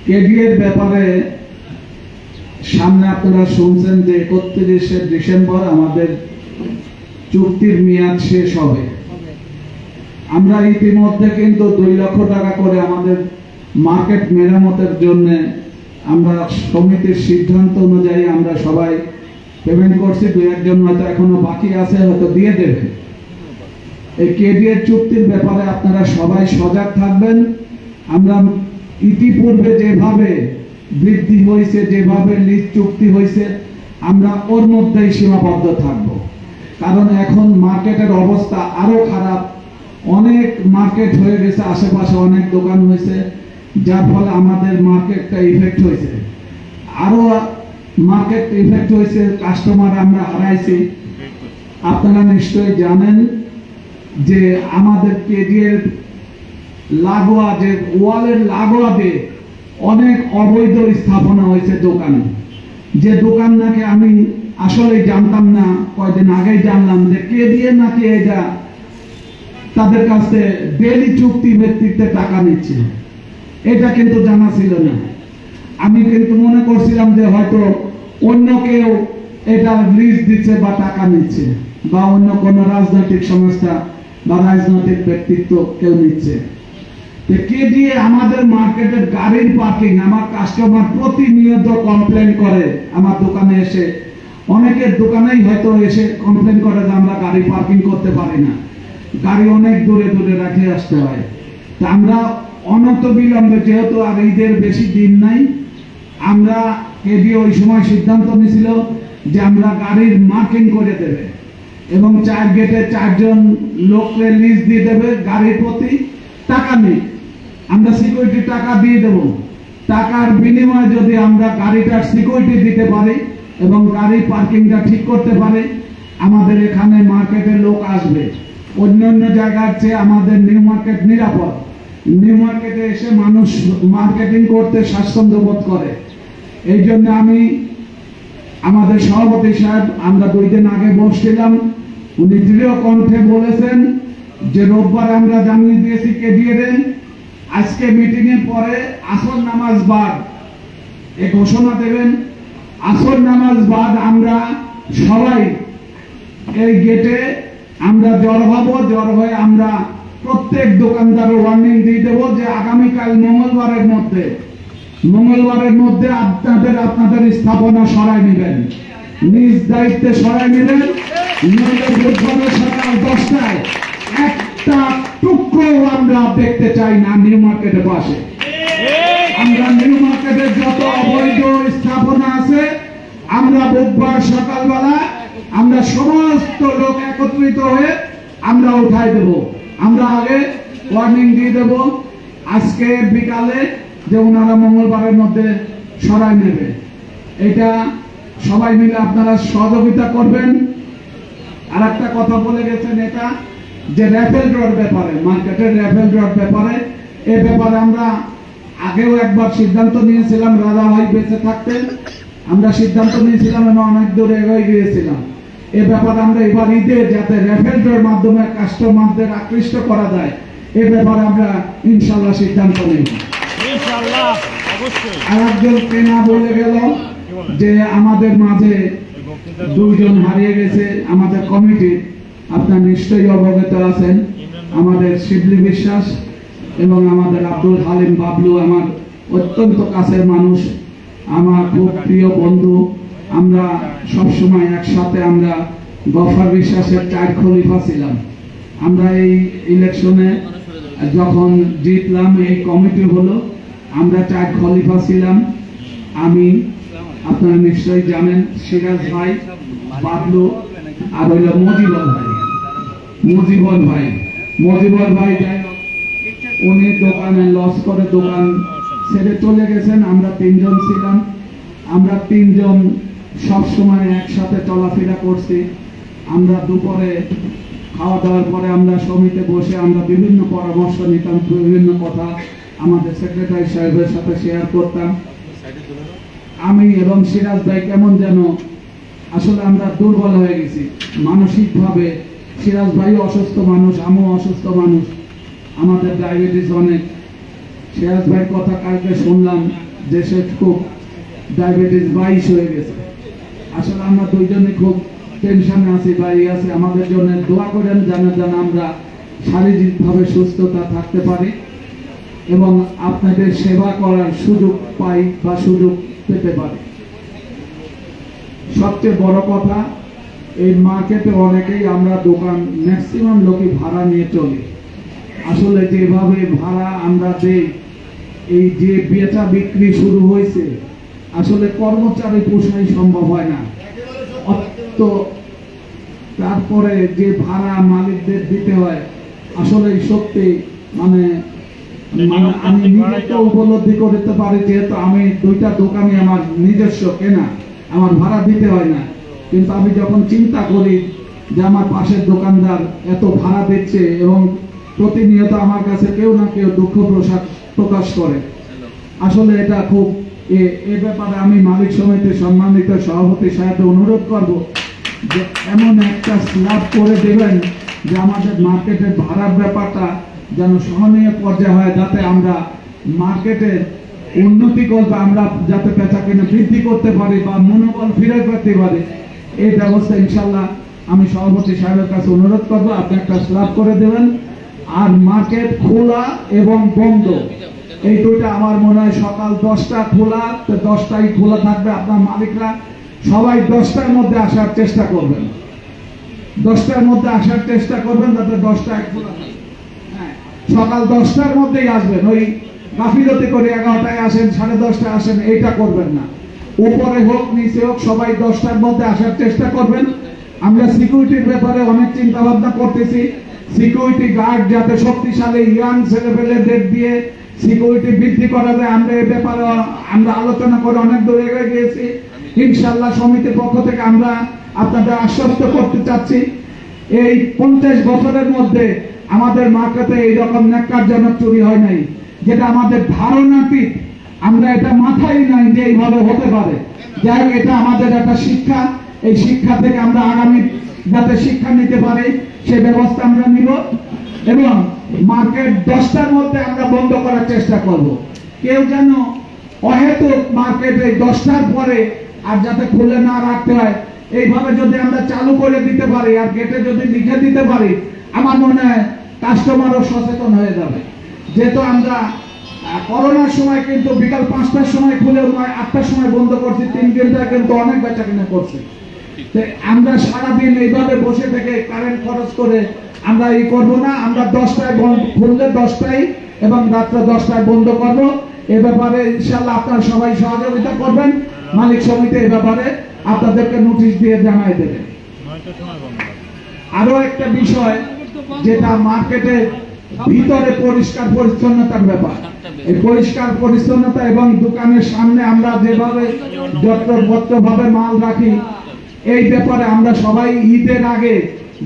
কেডিএর ব্যাপারে সামনে আপনারা শুনছেন যে 31শে ডিসেম্বর আমাদের চুক্তির মেয়াদ শেষ হবে। আমরা ইতিমধ্যে কিন্তু 2 লক্ষ টাকা করে আমাদের মার্কেট মেরামতের জন্য আমরা সমিতির সিদ্ধান্ত অনুযায়ী আমরা সবাই পেমেন্ট করছি। 2-1 হয়তো এখনো বাকি আছে, হয়তো দিয়ে দেবে। এই কেডিএর চুক্তির ব্যাপারে আপনারা সবাই সজাগ থাকবেন। আমরা ইতিপূর্বে যেভাবে বৃদ্ধি হয়েছে, যেভাবে লিজ চুক্তি হয়েছে, আমরা ওর মধ্যেই সীমাবদ্ধ থাকব। কারণ এখন মার্কেটের অবস্থা আরো খারাপ, অনেক মার্কেট হয়ে গেছে, আশেপাশে অনেক দোকান হয়েছে, যার ফলে আমাদের মার্কেটটা ইফেক্ট হয়েছে, আরো মার্কেট ইফেক্ট হয়েছে, কাস্টমার আমরা হারাইছি। আপনারা নিশ্চয়ই জানেন যে আমাদের কেডিএর লাগোয়া, যে ওয়ালের লাগোয়া দিয়ে অনেক অবৈধ স্থাপনা হয়েছে দোকানে, যে দোকান নাকি আমি আসলে জানতাম না, কয়েকদিন আগেই জানলাম যে কেডিএ নাকি এটা তাদের কাছে ডেলি চুক্তি ভিত্তিতে টাকা নিচ্ছে। এটা কিন্তু জানা ছিল না। আমি কিন্তু মনে করছিলাম যে হয়তো অন্য কেউ এটা লিজ দিচ্ছে বা টাকা নিচ্ছে, বা অন্য কোনো রাজনৈতিক সংস্থা বা রাজনৈতিক ব্যক্তিত্ব কেউ নিচ্ছে। কেডিএ আমাদের মার্কেটের গাড়ির পার্কিং, আমার কাস্টমার প্রতিনিয়ত কমপ্লেন করে আমার দোকানে এসে, অনেকের দোকানেই হয়তো এসে কমপ্লেন করে যে আমরা গাড়ি পার্কিং করতে পারি না, গাড়ি অনেক দূরে দূরে রেখে আসতে হয়। তা আমরা অনত বিলম্বে, যেহেতু আর ঈদের বেশি দিন নাই, আমরা কেডিএ ওই সময় সিদ্ধান্ত নিয়েছিল যে আমরা গাড়ির মার্কিং করে দেবে এবং 4 গেটে 4 জন লোককে লিজ দিয়ে দেবে, গাড়ির প্রতি টাকা নেই, আমরা সিকিউরিটি টাকা দিয়ে দেব। টাকার বিনিময়ে যদি আমরা গাড়িটার সিকিউরিটি দিতে পারি এবং গাড়ি পার্কিংটা ঠিক করতে পারি, আমাদের এখানে মার্কেটের লোক আসবে। অন্যান্য জায়গার চেয়ে আমাদের নিউ মার্কেট নিরাপদ। নিউ মার্কেটে এসে মানুষ মার্কেটিং করতে স্বাচ্ছন্দ্য বোধ করে। এই জন্য আমি আমাদের সভাপতি সাহেব, আমরা 2 দিন আগে বসছিলাম, উনি দৃঢ় কণ্ঠে বলেছেন যে রোববার আমরা জানিয়ে দিয়েছি কেডিএ, আজকে মিটিং এর পরে আসর নামাজ বাদ এই ঘোষণা দেবেন। আসর নামাজ বাদ আমরা সবাই এই গেটে আমরা জড় হব। জড় হয়ে আমরা প্রত্যেক দোকানদার ওয়ার্নিং দিয়ে দেবো যে আগামীকাল মঙ্গলবারের মধ্যে আপনাদের স্থাপনা সরাই নেবেন, নিজ দায়িত্বে সরাই নেবেন। বুধবারের সকাল 10টায় একটা টুকরো আমরা দেখতে চাই না নিউ মার্কেটের পাশে। আমরা নিউ মার্কেটের যত অবৈধ স্থাপনা আছে, আমরা বুধবার সকালবেলা আমরা সমস্ত লোক একত্রিত হয়ে আমরা উঠাই দেব। আমরা আগে ওয়ার্নিং দিয়ে দেব আজকে বিকালে যে ওনারা মঙ্গলবারের মধ্যে সরাই নেবে। এটা সবাই মিলে আপনারা সহযোগিতা করবেন। আর একটা কথা বলে গেছেন, এটা যে র্যাফেল ড্রর ব্যাপারে, মার্কেটের র্যাফেল ড্রর ব্যাপারে, এ ব্যাপারে আমরা আগেও একবার সিদ্ধান্ত নিয়েছিলাম, রাজা ভাই বেঁচে থাকতেন আমরা সিদ্ধান্ত নিয়েছিলাম এবং অনেক দূরে এগিয়ে গিয়েছিলাম। এ ব্যাপারে আমরা এবার ঈদে যাতে র্যাফেল ড্রর মাধ্যমে কাস্টমারদের আকৃষ্ট করা যায়, এ ব্যাপারে আমরা ইনশাল্লাহ সিদ্ধান্ত নেব। আর একজন কেনা বলে গেল যে আমাদের মাঝে 2 জন হারিয়ে গেছে আমাদের কমিটি, আপনার নিশ্চয়ই অবগত আছেন। আমাদের শিবলি বিশ্বাস এবং আমাদের আব্দুল হালিম বাবলু আমার অত্যন্ত কাছের মানুষ, আমার খুব প্রিয় বন্ধু। আমরা সবসময় একসাথে আমরা গফর বিশ্বাসের 4 খলিফা ছিলাম। আমরা এই ইলেকশনে যখন জিতলাম, এই কমিটি হলো, আমরা 4 খলিফা ছিলাম। আমি, আপনারা নিশ্চয়ই জানেন, সিরাজ ভাই, বাবলু, আর হইল মজিবর ভাই যাই হোক, উনি দোকানে লস করে দোকান ছেড়ে চলে গেছেন। আমরা 3 জন ছিলাম। আমরা 3 জন সবসময় একসাথে চলাফেরা করছি। আমরা দুপুরে খাওয়া দাওয়ার পরে আমরা সমিতিতে বসে আমরা বিভিন্ন পরামর্শ নিতাম, বিভিন্ন কথা আমাদের সেক্রেটারি সাহেবের সাথে শেয়ার করতাম। আমি এবং সিরাজ ভাই কেমন যেন আসলে আমরা দুর্বল হয়ে গেছি মানসিকভাবে। সিরাজ ভাই অসুস্থ মানুষ, আমিও অসুস্থ মানুষ, আমাদের ডায়াবেটিস অনেক। সিরাজ ভাইয়ের কথা কালকে শুনলাম যে সে খুব ডায়াবেটিস 22 হয়ে গেছে। আসলে আমরা দুইজনে খুব টেনশনে আছি, ভাই আছে। আমাদের জন্য দোয়া করেন যেন আমরা শারীরিকভাবে সুস্থতা থাকতে পারি এবং আপনাদের সেবা করার সুযোগ পাই বা সুযোগ পেতে পারি। সবচেয়ে বড় কথা, এই মার্কেটে অনেকেই আমরা দোকান ম্যাক্সিমাম লোকই ভাড়া নিয়ে চলি। আসলে যেভাবে ভাড়া আমরা দেই, এই যে বেচা বিক্রি শুরু হয়েছে, আসলে কর্মচারী পোষাই সম্ভব হয় না। তো তারপরে যে ভাড়া মালিকদের দিতে হয়, আসলে সত্যি মানে আমি নিজেকে উপলব্ধি করতে পারি, যেহেতু আমি 2টা দোকানই আমার নিজস্ব কেনা, আমার ভাড়া দিতে হয় না। কিন্তু আমি যখন চিন্তা করি যে আমার পাশের দোকানদার এত ভাড়া দিচ্ছে এবং প্রতিনিয়ত আমার কাছে কেউ না কেউ দুঃখ প্রকাশ করে, আসলে এটা খুব এ ব্যাপারে আমি মালিক সমিতির সম্মানিত সভাপতি সাহেবকে অনুরোধ করব যে এমন একটা স্ল্যাব করে দেবেন যে আমাদের মার্কেটের ভাড়ার ব্যাপারটা যেন সহনীয় পর্যায়ে হয়, যাতে আমরা মার্কেটের উন্নতি করতে, আমরা যাতে বেচা কেনা বৃদ্ধি করতে পারি বা মনোবল ফিরে পেতে পারি। এই ব্যবস্থা ইনশাল্লাহ আমি সভাপতি সাহেবের কাছে অনুরোধ করবো, আপনি একটা স্ল্যাব করে দেবেন। আর মার্কেট খোলা এবং বন্ধ, এই দুইটা আমার মনে হয় সকাল 10টা খোলা, তো 10টাই খোলা থাকবে। আপনার মালিকরা সবাই 10টার মধ্যে আসার চেষ্টা করবেন, 10টার মধ্যে আসার চেষ্টা করবেন, যাতে 10টায় খোলা থাকে। হ্যাঁ, সকাল 10টার মধ্যেই আসবেন। ওই গাফিলতি করে 11টায় আসেন, 10:30টায় আসেন, এইটা করবেন না। উপরে হোক নিচে হোক সবাই 10টার মধ্যে আসার চেষ্টা করবেন। আমরা সিকিউরিটির ব্যাপারে অনেক চিন্তা ভাবনা করতেছি। সিকিউরিটি গার্ড যাতে শক্তিশালী ইয়াং ছেলেপেলেদের দিয়ে সিকিউরিটি বৃদ্ধি করা যায়, আমরা এই ব্যাপারে আমরা আলোচনা করে অনেক দূরে এগিয়ে গিয়েছি। ইনশাআল্লাহ সমিতির পক্ষ থেকে আমরা আপনাদের আশ্বস্ত করতে চাচ্ছি, এই 50 বছরের মধ্যে আমাদের মার্কেটে এইরকম ন্যাক্কারজনক চুরি হয় নাই, যেটা আমাদের ধারণাতীত। আমরা এটা মাথায় নাই যে এইভাবে হতে পারে। যাই হোক, এটা আমাদের একটা শিক্ষা। এই শিক্ষা থেকে আমরা আগামী যাতে শিক্ষা নিতে পারি সে ব্যবস্থা আমরা নিব এবং মার্কেট 10টার মধ্যে আমরা বন্ধ করার চেষ্টা করব। কেউ যেন অহেতুক মার্কেটে 10টার পরে আর যাতে খুলে না রাখতে হয়, এইভাবে যদি আমরা চালু করে দিতে পারি আর গেটে যদি লিখে দিতে পারি, আমার মনে হয় কাস্টমারও সচেতন হয়ে যাবে। যেহেতু আমরা করোনার সময় কিন্তু বিকাল 5টার সময় খুলে 8টার সময় বন্ধ করছি, 3 ঘন্টা কিন্তু অনেক বেচা কিনা করছি। আমরা সারাদিন এইভাবে বসে থেকে কারেন্ট খরচ করে আমরা এই করবো না। আমরা 10টায় খুললে 10টায় এবং রাত্রে 10টায় বন্ধ করব। এ ব্যাপারে ইনশাআল্লাহ আপনারা সবাই সহযোগিতা করবেন। মালিক সমিতি এই ব্যাপারে আপনাদেরকে নোটিশ দিয়ে জানাই দেবে। আরো একটা বিষয়, যেটা মার্কেটের ভিতরে পরিষ্কার পরিচ্ছন্নতার ব্যাপার। এই পরিষ্কার পরিচ্ছন্নতা এবং দোকানের সামনে আমরা যেভাবে যত্রতত্রভাবে মাল রাখি, এই ব্যাপারে আমরা সবাই ঈদের আগে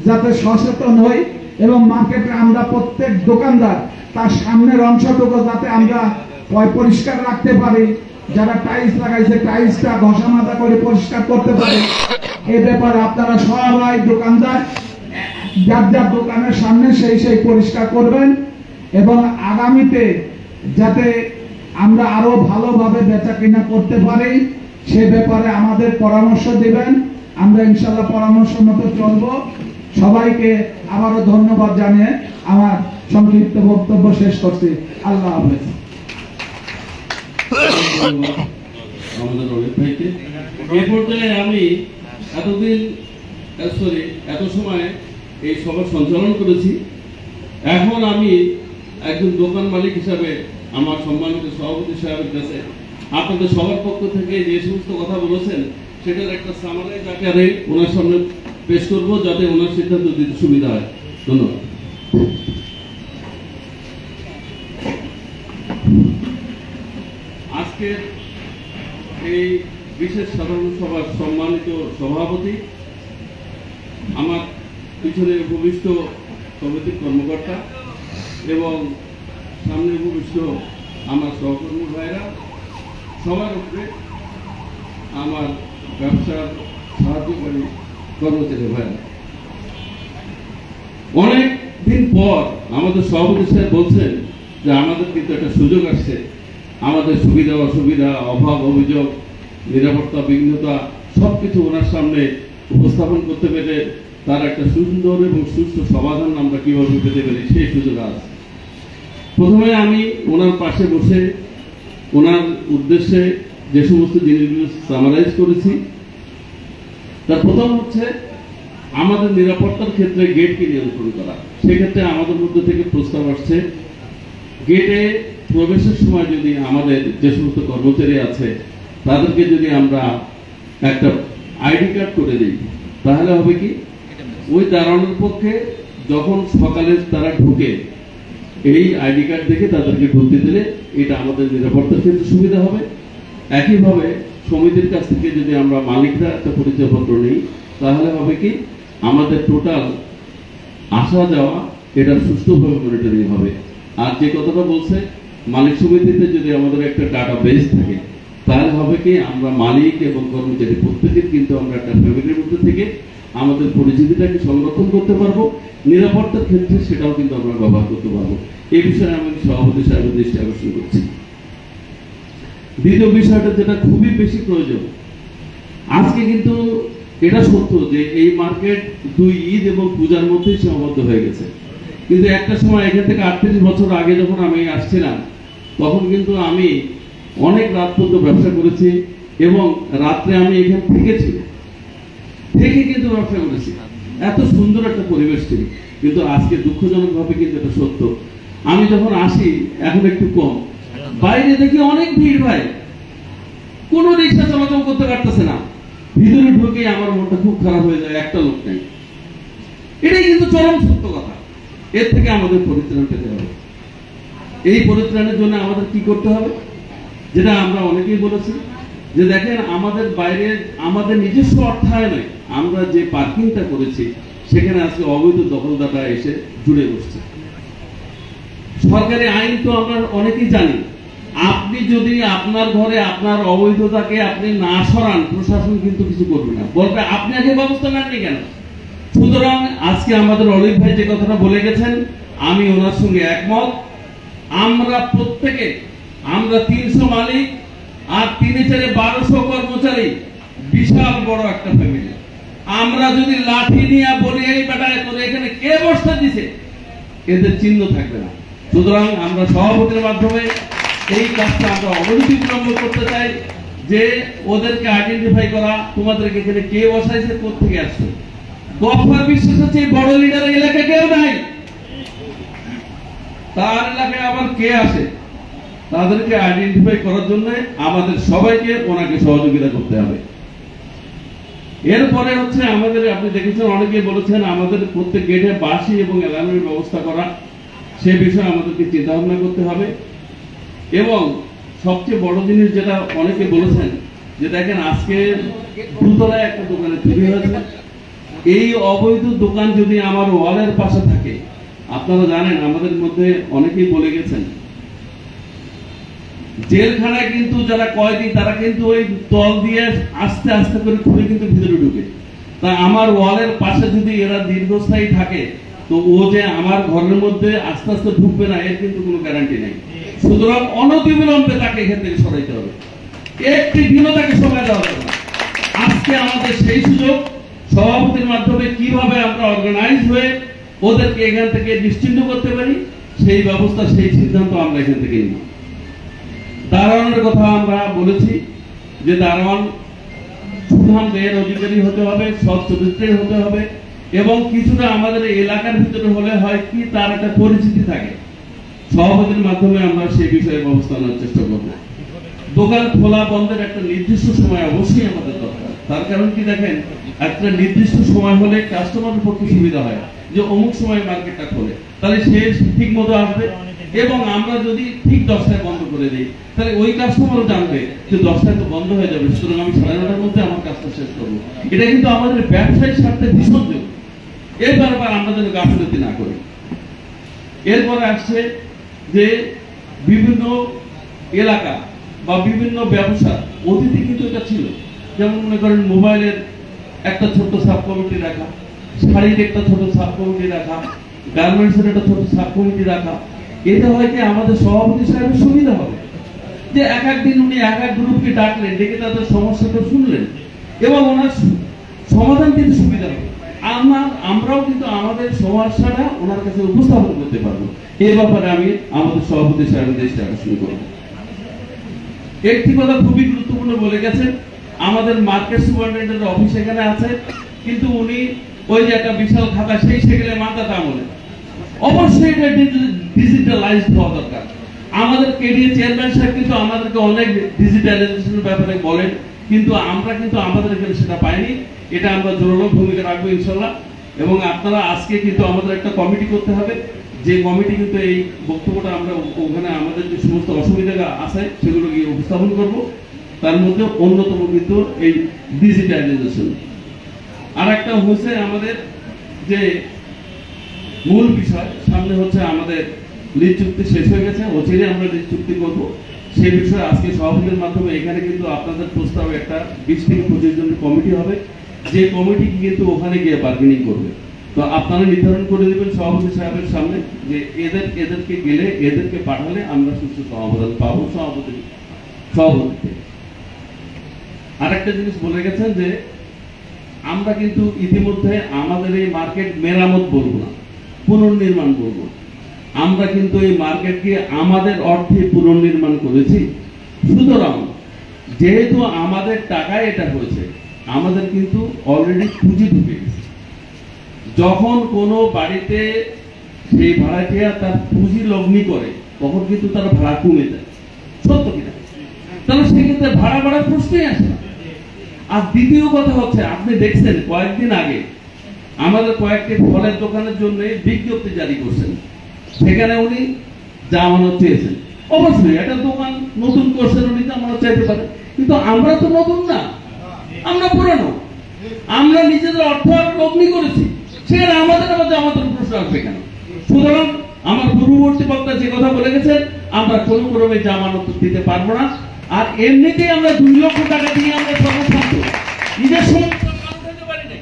যাতে সচেতন হই এবং মার্কেটে আমরা প্রত্যেক দোকানদার তার সামনের অংশটুকু যাতে আমরা পরিষ্কার রাখতে পারি। যারা টাইলস লাগাইছে টাইলসটা ঘষা মাজা করে পরিষ্কার করতে পারে। এই ব্যাপারে আপনারা সবাই দোকানদার যার যার দোকানের সামনে সেই পরিষ্কার করবেন এবং আগামীতে যাতে আমরা আরো ভালোভাবে বেচা কিনা করতে পারি সে ব্যাপারে আমাদের পরামর্শ দিবেন। আমরা ইনশাআল্লাহ পরামর্শ মতো চলব। সবাইকে আবারও ধন্যবাদ জানিয়ে আমার সংক্ষিপ্ত বক্তব্য শেষ করছি। আল্লাহ হাফেজ। আমাদের অনেক ভাইকে এ পর্যায়ে আমি এতদিন সরি এত সময় এই সভা সঞ্চালন করেছি। এখন আমি একজন দোকান মালিক হিসাবে আমার সম্মানিত সভাপতি সাহেবের কাছে আপনাদের সবার পক্ষ থেকে যে সমস্ত কথা বলেছেন সেটার একটা সামারাইজ আকারে ওনার সামনে পেশ করব, যাতে ওনার সিদ্ধান্ত দিতে সুবিধা হয়। ধন্যবাদ। আজকের এই বিশেষ সাধারণ সভার সম্মানিত সভাপতি, আমার পিছনে উপবিষ্ট সমিতির কর্মকর্তা এবং সামনে উপবিষ্ট আমার সহকর্মী ভাইরা, সবার উপরে আমার ব্যবসার সাহায্যকারী কর্মচারী ভাইরা, অনেক দিন পর আমাদের সভাপতি সাহেব বলছেন যে আমাদের কিন্তু একটা সুযোগ আসছে, আমাদের সুবিধা অসুবিধা, অভাব অভিযোগ, নিরাপত্তা বিঘ্নতা সবকিছু ওনার সামনে উপস্থাপন করতে পেরে তার একটা সুন্দর এবং সুষ্ঠু সমাধান আমরা কিভাবে পেতে পারি সেই সুযোগ আছে। প্রথমে আমি ওনার পাশে বসে ওনার উদ্দেশ্যে যে সমস্ত জিনিসগুলো সামারাইজ করেছি, তার প্রথম হচ্ছে আমাদের নিরাপত্তার ক্ষেত্রে গেটকে নিয়ন্ত্রণ করা। সেক্ষেত্রে আমাদের মধ্যে থেকে প্রস্তাব আসছে গেটে প্রবেশের সময় যদি আমাদের যে সমস্ত কর্মচারী আছে তাদেরকে যদি আমরা একটা আইডি কার্ড করে দিই, তাহলে হবে কি ওই দাঁড়ানোর পক্ষে যখন সকালে তারা ঢুকে এই আইডি কার্ড দেখে তাদেরকে ঢুকতে দিলে এটা আমাদের নিরাপত্তার ক্ষেত্রে সুবিধা হবে। একইভাবে সমিতির কাছ থেকে যদি আমরা মালিকরা একটা পরিচয়পত্র নিই, তাহলে হবে কি আমাদের টোটাল আসা যাওয়া এটা সুষ্ঠুভাবে মনিটরিং হবে। আর যে কথাটা বলছে মালিক সমিতিতে যদি আমাদের একটা ডাটা বেস থাকে, তাহলে হবে কি আমরা মালিক এবং কর্মচারী প্রত্যেকের কিন্তু আমরা একটা ফ্যামিলির মধ্যে থেকে আমাদের পরিচিতিটাকে সংরক্ষণ করতে পারবো, নিরাপত্তার ক্ষেত্রে সেটাও কিন্তু আমরা ব্যবহার করতে পারবো। এই বিষয়ে আমি সভাপতি সাহেবের দৃষ্টি আকর্ষণ করছি। দ্বিতীয় বিষয়টা যেটা খুবই বেশি প্রয়োজন, আজকে কিন্তু এটা সত্য যে এই মার্কেট 2 ঈদ এবং পূজার মধ্যেই সীমাবদ্ধ হয়ে গেছে, কিন্তু একটা সময় এখান থেকে 38 বছর আগে যখন আমি আসছিলাম তখন কিন্তু আমি অনেক রাত পর্যন্ত ব্যবসা করেছি এবং রাত্রে আমি এখানে থেকে কিন্তু ব্যবসা করেছি। এত সুন্দর একটা পরিবেশ ছিল, কিন্তু আজকে দুঃখজনকভাবে কিন্তু এটা সত্য। আমি যখন আসি এখন একটু কম, বাইরে দেখি অনেক ভিড় ভাই, কোন রিক্সা চলাচল করতে পারতেছে না, ভিতরে ঢুকে আমার মনটা খুব খারাপ হয়ে যায়, একটা লোক নেই। এটাই কিন্তু চরম সত্য কথা। এর থেকে আমাদের পরিত্রাণ পেতে হবে। এই পরিত্রাণের জন্য আমাদের কি করতে হবে, যেটা আমরা অনেকেই বলেছি যে দেখেন আমাদের বাইরে আমাদের নিজস্ব অর্থায়নে আমরা যে পার্কিংটা করেছি সেখানে আজকে অবৈধ দখলদাররা এসে জুড়ে বসছে। সরকারি আইন তো আমরা অনেকেই জানি, আপনি যদি আপনার ঘরে আপনার অবৈধতাকে আপনি না সরান, প্রশাসন কিন্তু কিছু করবে না, বলবে আপনি আগে ব্যবস্থা নেননি কেন। সুতরাং আজকে আমাদের অলিভ ভাই যে কথাটা বলে গেছেন আমি ওনার সঙ্গে একমত। আমরা প্রত্যেকে আমরা 300 মালিক আর 3-4-1200 কর্মচারী, বিশাল বড় একটা ফ্যামিলি। আমরা যদি লাঠি নিয়ে বলি এই বেটায় তোর এখানে কে বসতে দিছে, এদের চিহ্ন থাকবে না। সুতরাং আমরা সভাপতির মাধ্যমে এই কাজটা আমরা অবনতি বিলম্ব করতে চাই যে ওদেরকে আইডেন্টিফাই করা, তোমাদেরকে এখানে কে বসাইছে, কোথেকে আসছে। গফফার বিশ্বাস হচ্ছে বড় লিডার এলাকায় কেউ নাই, তার এলাকায় আবার কে আসে, তাদেরকে আইডেন্টিফাই করার জন্য আমাদের সবাইকে ওনাকে সহযোগিতা করতে হবে। এরপরে হচ্ছে আমাদের, আপনি দেখেছেন অনেকে বলেছেন আমাদের প্রত্যেক গেটে বাঁশি এবং অ্যালার্মের ব্যবস্থা করা, সে বিষয়ে আমাদেরকে চিন্তা ভাবনা করতে হবে। এবং সবচেয়ে বড় জিনিস যেটা অনেকে বলেছেন যে দেখেন আজকে 2 তলায় একটা দোকানে চুরি হয়েছে, এই অবৈধ দোকান যদি আমার ওয়ালের পাশে থাকে, আপনারা জানেন আমাদের মধ্যে অনেকেই বলে গেছেন জেলখানায় কিন্তু যারা কয়েদি তারা কিন্তু ওই তল দিয়ে আস্তে আস্তে করে খুলে কিন্তু ভিতরে ঢুকে। তা আমার ওয়ালের পাশে যদি এরা দীর্ঘস্থায়ী থাকে, তো ও যে আমার ঘরের মধ্যে আস্তে আস্তে ঢুকবে না এর কিন্তু কোনো গ্যারান্টি নেই। সুতরাং অনতিবিলম্বে তাকে এখান থেকে সরাইতে হবে, একটি দিনও তাকে সময় দেওয়া যাবে না। আজকে আমাদের সেই সুযোগ, সভাপতির মাধ্যমে কিভাবে আমরা অর্গানাইজ হয়ে ওদেরকে এখান থেকে নিশ্চিন্ত করতে পারি সেই ব্যবস্থা, সেই সিদ্ধান্ত আমরা এখান থেকে নিই। দারোয়ানের কথা আমরা বলেছি যে দারোয়ান সুঠাম দেহের অধিকারী হতে হবে, সৎ চরিত্রের হতে হবে, এবং কিছুটা আমাদের এলাকার ভিতরে হলে হয় কি তার একটা পরিচিতি থাকে। সভাপতির মাধ্যমে আমরা সেই বিষয়ে ব্যবস্থা নেওয়ার চেষ্টা করব। দোকান খোলা বন্ধের একটা নির্দিষ্ট সময় অবশ্যই আমাদের দরকার। তার কারণ কি দেখেন, একটা নির্দিষ্ট সময় হলে কাস্টমারের পক্ষে সুবিধা হয় যে অমুক সময় মার্কেটটা খোলে, তাহলে সে ঠিক মতো আসবে। এবং আমরা যদি ঠিক 10টায় বন্ধ করে দিই তাহলে ওই কাস্টমারও জানবে যে 10টায় তো বন্ধ হয়ে যাবে, সুতরাং আমি 9:30টার মধ্যে আমার কাজটা শেষ করবো। এটা কিন্তু আমাদের ব্যবসায়িক স্বার্থে ভীষণ জরুরি। এর ব্যাপার আমরা যেন গাফিলতি না করি। এরপরে আসছে যে বিভিন্ন এলাকা বা বিভিন্ন ব্যবসা অতীতে কিন্তু এটা ছিল, যেমন মনে করেন মোবাইলের একটা ছোট্ট সাব কমিটি রাখা, শাড়ির একটা ছোট সাব কমিটি রাখা, গার্মেন্টসের একটা ছোট সাব কমিটি রাখা। এটা হয় কি আমাদের সভাপতি সাহেবের সুবিধা হবে যে এক একদিন উনি এক এক গ্রুপকে ডাকলেন, ডেকে তাদের সমস্যাটা শুনলেন এবং ওনার সমাধান কিন্তু সুবিধা হবে। আমরাও কিন্তু আমাদের সমস্যাটা ওনার কাছে উপস্থাপন করতে পারবো। এই ব্যাপারে আমি আমাদের সভাপতি সাহেবের দৃষ্টি আকর্ষণ করবো। একটি কথা খুবই গুরুত্বপূর্ণ বলে গেছেন, আমাদের মার্কেট সুপারিনটেন্ডেন্টের অফিস এখানে আছে, কিন্তু উনি ওই যে একটা বিশাল খাতা সেই সেখানে মাথাটা আমলে অবশ্যই এটা ডিজিটালাইজড হওয়া দরকার। আমাদের কেডিএ চেয়ারম্যান সাহেব কিন্তু আমাদেরকে অনেক ডিজিটালাইজেশনের ব্যাপারে বলেন, কিন্তু আমরা কিন্তু আমাদের এখানে সেটা পাইনি। এটা আমরা জোরালো ভূমিকা রাখবো ইনশাল্লাহ। এবং আপনারা আজকে কিন্তু আমাদের একটা কমিটি করতে হবে, যে কমিটি কিন্তু এই বক্তব্যটা আমরা ওখানে আমাদের যে সমস্ত অসুবিধা আছে সেগুলো গিয়ে উপস্থাপন করব। তার মধ্যে অন্যতম কিন্তু এই ডিজিটালাইজেশন। আর একটা হচ্ছে আমাদের যে মূল বিষয়, সামনে হচ্ছে আমাদের লিজ চুক্তি শেষ হয়ে গেছে, অচিরে আমরা লিজ চুক্তি করব। সেই বিষয়ে আজকে সভাপতির মাধ্যমে এখানে কিন্তু আপনাদের প্রস্তাবে একটা 20 থেকে 25 জনের কমিটি হবে, যে কমিটি কিন্তু ওখানে গিয়ে বার্গেনিং করবে। তো আপনারা নির্ধারণ করে দেবেন সভাপতি সাহেবের সামনে যে এদেরকে গেলে, এদেরকে পাঠালে আমরা সুস্থ সমাধান পাবো সভাপতি। আরেকটা জিনিস বলে গেছেন যে আমরা কিন্তু ইতিমধ্যে আমাদের এই মার্কেট মেরামত বলবো না, পুনর্নির্মাণ বলবো। আমরা কিন্তু এই মার্কেটকে আমাদের অর্থে পুনর্নির্মাণ করেছি। সুতরাং যেহেতু আমাদের টাকায় এটা হয়েছে, আমাদের কিন্তু অলরেডি পুঁজি ঢুকে গেছে। যখন কোনো বাড়িতে সেই ভাড়াটিয়া তার পুঁজি লগ্নি করে তখন কিন্তু তার ভাড়া কমে যায়, সত্য কিনা? তাহলে সেক্ষেত্রে ভাড়া বাড়ার প্রশ্নই আসে না। আর দ্বিতীয় কথা হচ্ছে, আপনি দেখছেন কয়েকদিন আগে আমাদের কয়েকটি ফলের দোকানের জন্য বিজ্ঞপ্তি জারি করছেন, সেখানে উনি জামানত চেয়েছেন। অবশ্যই একটা দোকান নতুন করছেন, উনি জামানত চাইতে পারে, কিন্তু আমরা তো নতুন না, আমরা পুরানো। আমরা নিজেদের অর্থ লগ্নি করেছি, সেখানে আমাদের আবার জামাতের প্রশ্ন আসবে কেন? সুতরাং আমার পূর্ববর্তী বক্তা যে কথা বলে গেছেন, আমরা কোনো ক্রমে জামানত দিতে পারবো না। আর এমনিতেই আমরা 2 লক্ষ টাকা দিয়ে আমরা সর্বশান্ত ঈদের সময় মাল উঠাতে পারি নাই,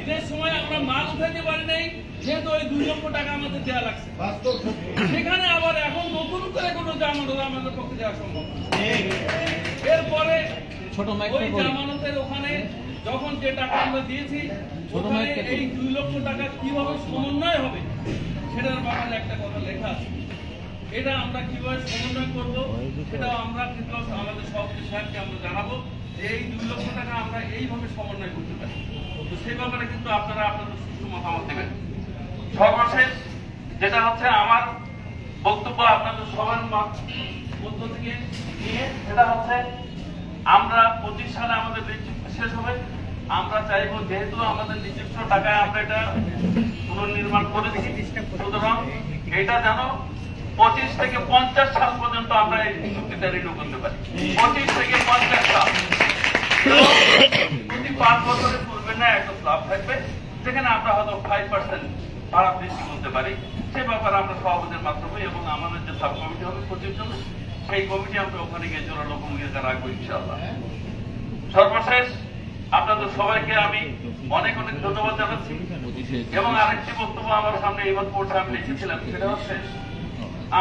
ঈদের সময় আমরা মাল উঠাতে পারি নাই, যেহেতু ওই 2 লক্ষ টাকা আমাদের দেওয়া লাগছে। সেখানে আবার এখন নতুন করে কোনো জামানত আমাদের পক্ষে দেওয়া সম্ভব না। এরপরে ওই জামানতের ওখানে যখন যে টাকা আমরা দিয়েছি, ওখানে এই 2 লক্ষ টাকা কিভাবে সমন্বয় হবে সেটার ব্যাপারে একটা কথা লেখা আছে। এটা আমরা কিভাবে সমন্বয় করব সেটাও আমরা কিন্তু আমাদের সভাপতি সাহেবকে আমরা জানাবো যে এই 2 লক্ষ টাকা আমরা এইভাবে সমন্বয় করতে পারি। তো সেই ব্যাপারে কিন্তু আপনারা আপনাদের সুষ্ঠু মতামত দেবেন। সর্বশেষ যেটা হচ্ছে আমার বক্তব্য আপনাদের সবার মধ্য থেকে নিয়ে, সেটা হচ্ছে আমরা 25 সালে আমাদের লিজ চুক্তি শেষ হবে। আমরা চাইবো যেহেতু আমাদের নিজস্ব টাকায় আমরা এটা পুনর্নির্মাণ করে দিচ্ছি, সুতরাং এটা যেন 25 থেকে 50 সাল পর্যন্ত আমরা এই চুক্তিটা রিনিউ করতে পারি। 25 থেকে 50 সাল, প্রতি 5 বছরের পূর্বে না একটা স্ল্যাব থাকবে, যেখানে আমরা হয়তো 5% ভাড়া বৃদ্ধি করতে পারি। সে ব্যাপারে আমরা সভাপতির মাধ্যমে এবং আমাদের যে সাব কমিটি হবে 25 জন, সেই কমিটি আমরা ওখানে গিয়ে জোরালো ভূমিকা রাখবো ইনশাআল্লাহ। সর্বশেষ আপনাদের সবাইকে আমি অনেক অনেক ধন্যবাদ জানাচ্ছি। এবং আরেকটি বক্তব্য আমার সামনে এইবার পড়ছে, আমি লিখেছিলাম, সেটা হচ্ছে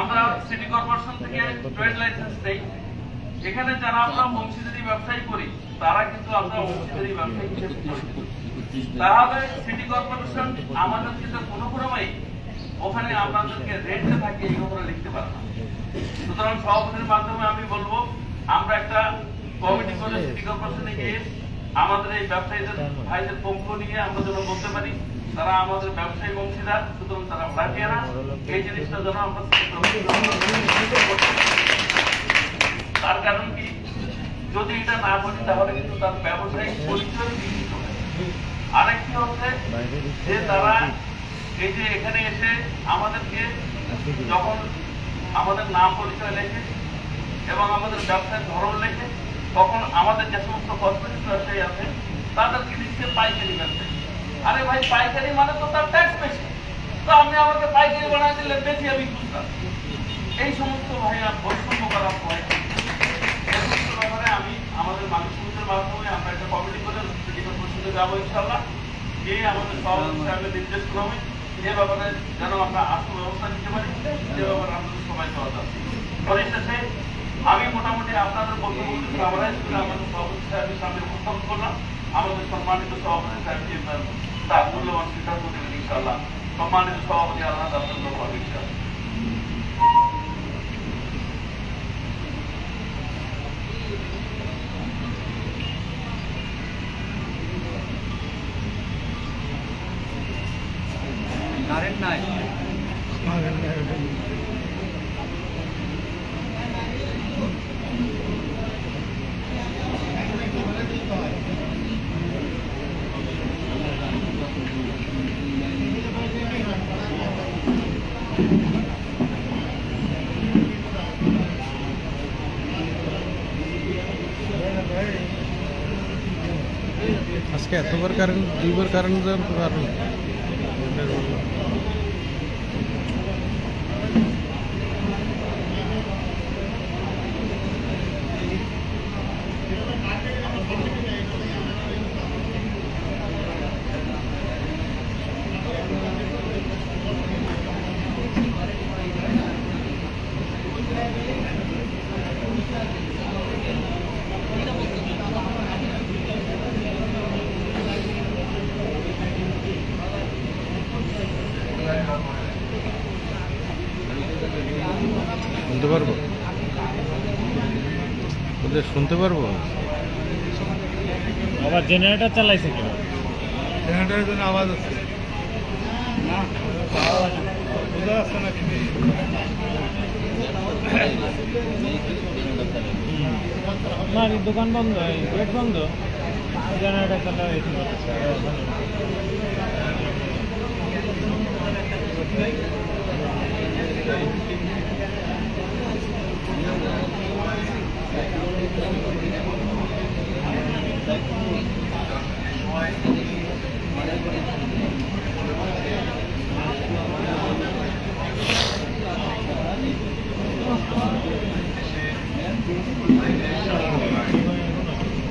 আমরা সিটি কর্পোরেশন থেকে ট্রেড লাইসেন্স নেই। এখানে যারা আমরা অংশীদারি ব্যবসায়ী করি তারা কিন্তু আমরা অংশীদারি ব্যবসায়ী হিসেবে পরিচিত। তাহলে সিটি কর্পোরেশন আমাদের কিন্তু কোনো ক্রমেই ওখানে আপনাদেরকে রেন্টে থাকে এই কথাটা লিখতে পারে না। সুতরাং সভাপতির মাধ্যমে আমি বলবো আমরা একটা কমিটি করে সিটি কর্পোরেশনে গিয়ে আমাদের এই ব্যবসায়ীদের ভাইদের পক্ষ নিয়ে আমরা যেন বলতে পারি তারা আমাদের ব্যবসায়ী অংশীদার, সুতরাং তারা ভাড়াটিয়ারা। এই জিনিসটা যেন আমরা তার কারণ কি, যদি এটা না বলি তাহলে কিন্তু তার ব্যবসায়িক পরিচয় বিঘ্নিত হয়। আরেকটি হচ্ছে যে তারা এই যে এখানে এসে আমাদেরকে যখন আমাদের নাম পরিচয় লেখে এবং আমাদের ব্যবসার ধরন লেখে, তখন আমাদের যে সমস্ত কসমেটিক্স ব্যবসায়ী আছে তাদেরকে দিচ্ছে পাইকারি ব্যবসায়ী। আরে ভাই, পাইকারি মানে তো তার ট্যাক্স বেশি, তো আপনি আমাকে পাইকারি বানাই দিলে বেশি আমি বুঝতাম। এই সমস্ত ভাইয়া বৈষম্য করা হয়। এই সমস্ত ব্যাপারে আমি আমাদের মালিক সমিতির মাধ্যমে আমরা একটা কমিটি করে সিটিকল পরিষদে যাবো ইনশাল্লাহ, গিয়ে আমাদের সভাপতি সাহেবের নির্দেশ ক্রমে যে ব্যাপারে যেন আমরা আত্ম ব্যবস্থা নিতে পারি, যে ব্যাপারে আমাদের সবাই সহজ আছে। পরিশেষে আমি মোটামুটি আপনাদের বক্তব্য সামরাইজ করে আমাদের সভাপতি সাহেবের সামনে উপস্থাপন করলাম। আমাদের সম্মানিত সভাপতি সাহেবকে তার মূল্যবান সিদ্ধান্ত দেবেন ইনশাআল্লাহ। সম্মানিত সভাপতি আল্লাহ আপনাদের করবেন ইনশাআল্লাহ। কারেন্ট নাই। আজকে এতবার কারেন্ট, দুইবার কারেন্ট যাওয়ার কারণ শুনতে পারবো, ওদের শুনতে পারবো। আবার জেনারেটর চালাইছে কেন? জেনারেটরের জন্য আওয়াজ হচ্ছে না, বোঝা যাচ্ছে না কিন্তু না, দোকান বন্ধ, গেট বন্ধ, জেনারেটর চালায় এসে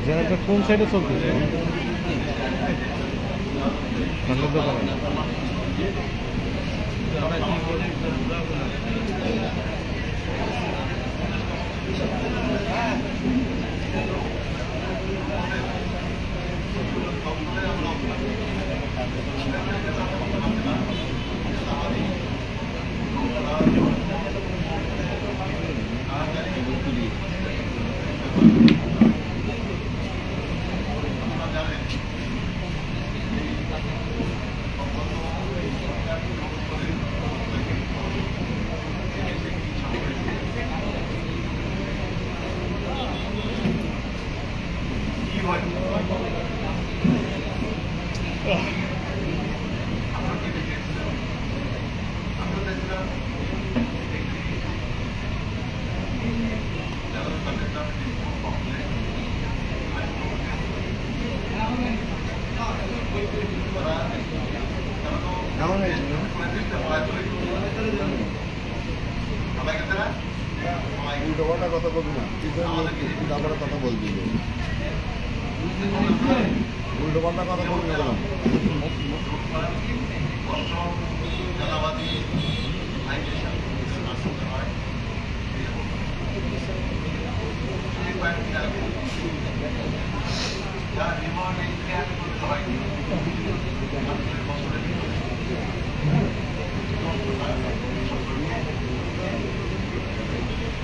জেনারেটর কোন সাইডে চলতেছে? ঠান্ডার দোকানে কথা বলবি না, তারপরে কথা বলবি, উল্টো পাল্টা কথা বলবি না।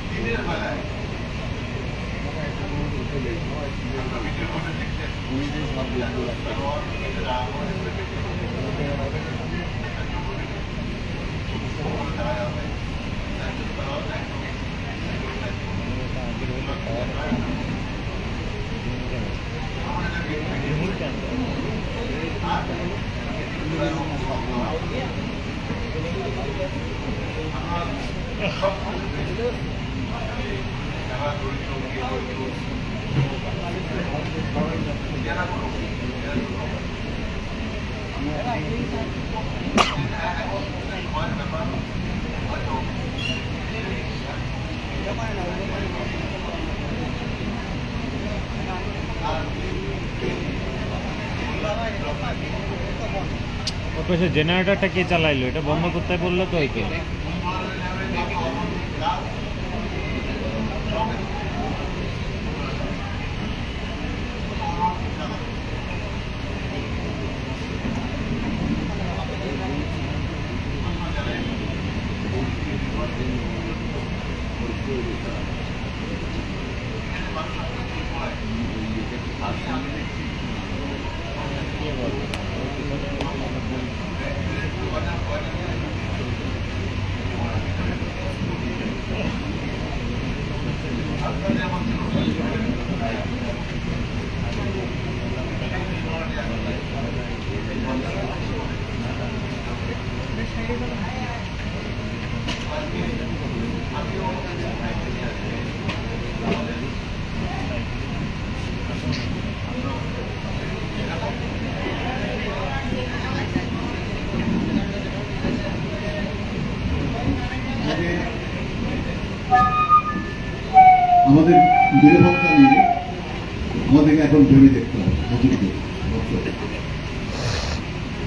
দিনের বেলায় জেনারেটরটা কে চালাইলো? এটা বন্ধ করতে বললো তো ওইকে। আমাদের নিরাপত্তা নিয়ে আমাদেরকে এখন ভেবে দেখতে হবে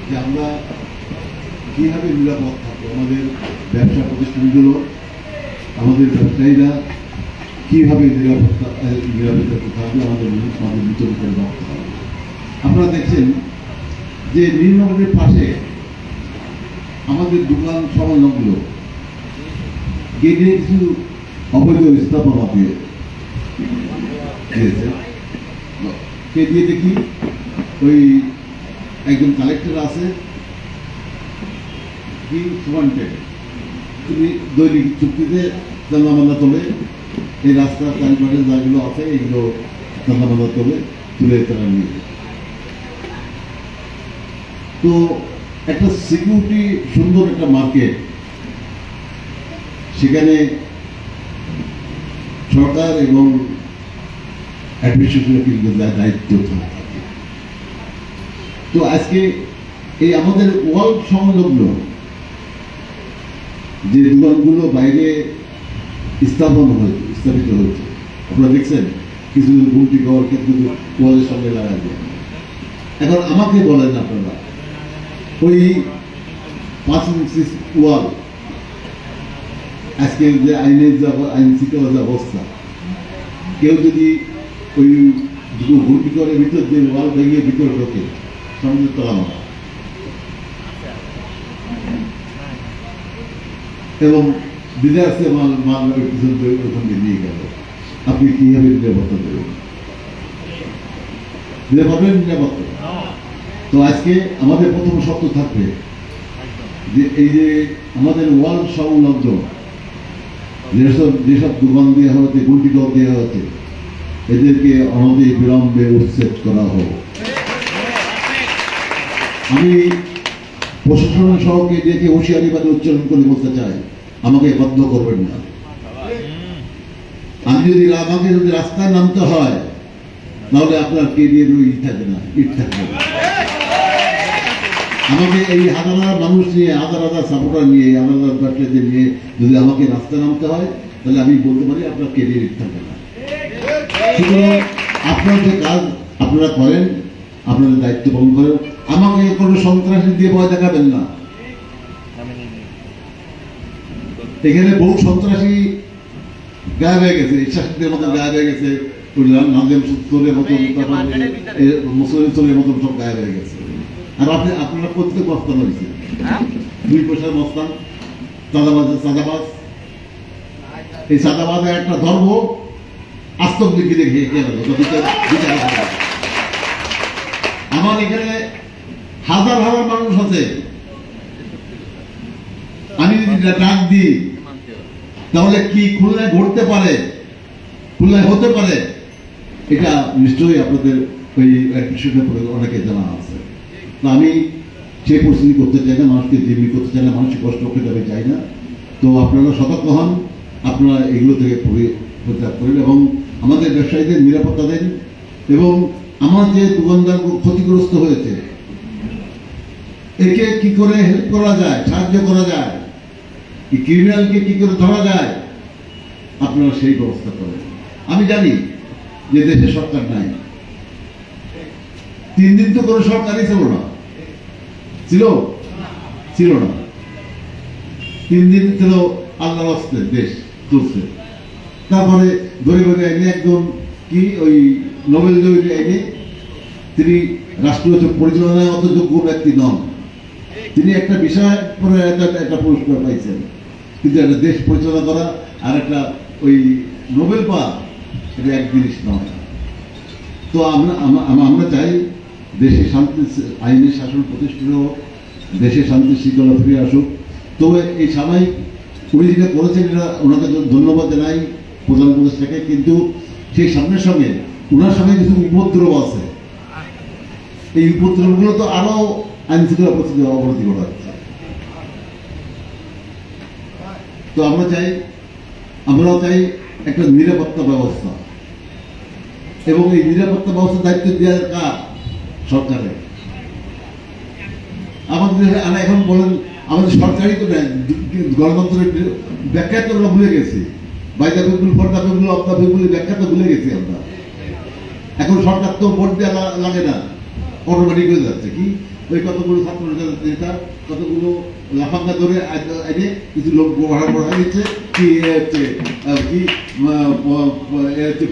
যে আমরা কিভাবে নিরাপদ থাকবো, আমাদের ব্যবসা প্রতিষ্ঠানগুলো, আমাদের ব্যবসায়ীরা কিভাবে নিরাপত্তা করতে হবে, আমাদের ভিতরে করে রাখতে হবে। আপনারা দেখছেন যে নির্মাণের পাশে আমাদের দোকান সংলগ্ন গেটে কিছু অবৈধ স্থাপনা দিয়েছে। কে দিয়ে দেখি, ওই একজন কালেক্টর আছে, কি ওয়ান্টেড, তুমি দৈনিক চুক্তিতে জানলামাল্লা তোলে, এই রাস্তার চারিপাশে যাগুলো আছে এগুলো জানলামাল্লা তোলে, তুলে তারা নিয়ে যায়। তো একটা সিকিউরিটি সুন্দর একটা মার্কেট, সেখানে সরকার এবং অ্যাডমিনিস্ট্রেশনের কিন্তু দায়িত্ব থাকে। তো আজকে এই আমাদের ওয়াল সংলগ্ন যে দোকানগুলো বাইরে স্থাপিত হয়েছে, আপনারা দেখছেন কিছু গুমটি ঘর কিন্তু ওয়ালের সঙ্গে লাগাই যায়। এখন আমাকে বলেন আপনারা, ওই 5 ইঞ্চি ওয়াল আজকে যে আইন শৃঙ্খলা যে অবস্থা, কেউ যদি ওই গুমটি ঘরের ভিতর যে ওয়াল ভেঙে ভিতরে ঢোকে, সামনে তলা মারা এবং বিদেশে মাল পিছন ওখান থেকে নিয়ে গেল, আপনি কিভাবে নিরাপত্তা দেবেন? দিতে পারবেন নিরাপত্তা? তো আজকে আমাদের প্রথম শর্ত থাকবে যে এই যে আমাদের ওয়াল সংলগ্ন যেসব দোকান দেওয়া হয়েছে, গুলটি ঘর দেওয়া হয়েছে, এদেরকে অনতি বিলম্বে উচ্ছেদ করা হোক। আমি প্রশাসন সহকে ডেকে হুঁশিয়ারিবাদে উচ্চারণ করে বলতে চাই, আমাকে বাধ্য করবেন না। আমাকে যদি রাস্তায় নামতে হয়, তাহলে আপনার কেরিয়ার ইট থাকবে না, ইট থাকবে না। আমাকে এই হাজার মানুষ নিয়ে, হাজার সাপোর্টার নিয়ে, হাজার ব্যবসায়ীদের নিয়ে যদি আমাকে রাস্তায় নামতে হয়, তাহলে আমি বলতে পারি আপনার কেরিয়ার ইট থাকবে না। সুতরাং আপনার যে কাজ আপনারা করেন, আপনাদের দায়িত্ব পালন করেন। আমাকে কোনো সন্ত্রাসী দিয়ে ভয় দেখাবেন না। এখানে বহু সন্ত্রাসী গায়েব হয়ে গেছে, ইচ্ছাশক্তির মতো গায়েব হয়ে গেছে, নাজেম চোরের মতন, মুসলিম চোরের মতন সব গায়েব হয়ে গেছে। আর আপনারা প্রত্যেক মস্তান হয়েছে, 2 পয়সার মস্তান, চাঁদাবাজ। এই চাঁদাবাজের একটা ধর্ম আস্তব লিখে দেখে আমার এখানে হাজার হাজার মানুষ আছে, আমি যদি ডাক দিই তাহলে কি খুলনায় ঘটতে পারে, খুলনায় হতে পারে, এটা নিশ্চয়ই আপনাদের ওই বিষয়টা অনেকে জানা আছে। আমি সেই পরিস্থিতি করতে চাই না, মানুষকে জিম্মি করতে চাই না, মানুষের কষ্ট পেতে আমি চাই না। তো আপনারা সতর্ক হন, আপনারা এগুলো থেকে পরিত্যাগ করেন এবং আমাদের ব্যবসায়ীদের নিরাপত্তা দেন। এবং আমার যে দোকানদার ক্ষতিগ্রস্ত হয়েছে, একে কি করে হেল্প করা যায়, সাহায্য করা যায়, ক্রিমিনালকে কি করে ধরা যায়, আপনারা সেই ব্যবস্থা করেন। আমি জানি যে দেশে সরকার নাই, 3 দিন তো কোনো সরকারই ছিল না, ছিল না। 3 দিন ছিল আল্লাহর হস্তে দেশ চলছে। তারপরে ধরে ধরে এনে একজন কি ওই নোবেল জয়ী এনে, তিনি রাষ্ট্রীয় পরিচালনায় অত যোগ্য ব্যক্তি নন, তিনি একটা বিষয় পরে একটা পুরস্কার পাইছেন, কিন্তু একটা দেশ পরিচালনা করা আর একটা ওই নোবেল পাওয়া এটা এক জিনিস নয়। তো আমরা চাই দেশে শান্তি, আইনের শাসন প্রতিষ্ঠিত হোক, দেশে শান্তি শৃঙ্খলা ফিরে আসুক। তবে এই সাময়িক উনি যেটা করেছেন এটা ওনাকে ধন্যবাদ জানাই প্রধান উপদেষ্টাকে, কিন্তু সেই সামনের সঙ্গে ওনার সঙ্গে কিছু উপদ্রব আছে, এই উপদ্রবগুলো তো আরো আইন শৃঙ্খলা পরিস্থিতি অবনতি ঘটাচ্ছে। তো আমরাও চাই একটা নিরাপত্তা ব্যবস্থা, এবং এই নিরাপত্তা ব্যবস্থার দায়িত্ব দেওয়ার কাজ সরকারের। আমাদের এখন বলেন আমাদের সরকারই তো গণতন্ত্রের ব্যাখ্যা তো আমরা ভুলে গেছি, by the people for the people of the people ব্যাখ্যা তো ভুলে গেছি আমরা। এখন সরকার তো ভোট দেওয়া লাগে না, অটোমেটিক হয়ে যাচ্ছে। কি ওই কতগুলো ছাত্র নেতা কতগুলো লাফাঙ্গা ধরে এনে কিছু লোক বড়াই দিচ্ছে, কি হচ্ছে কি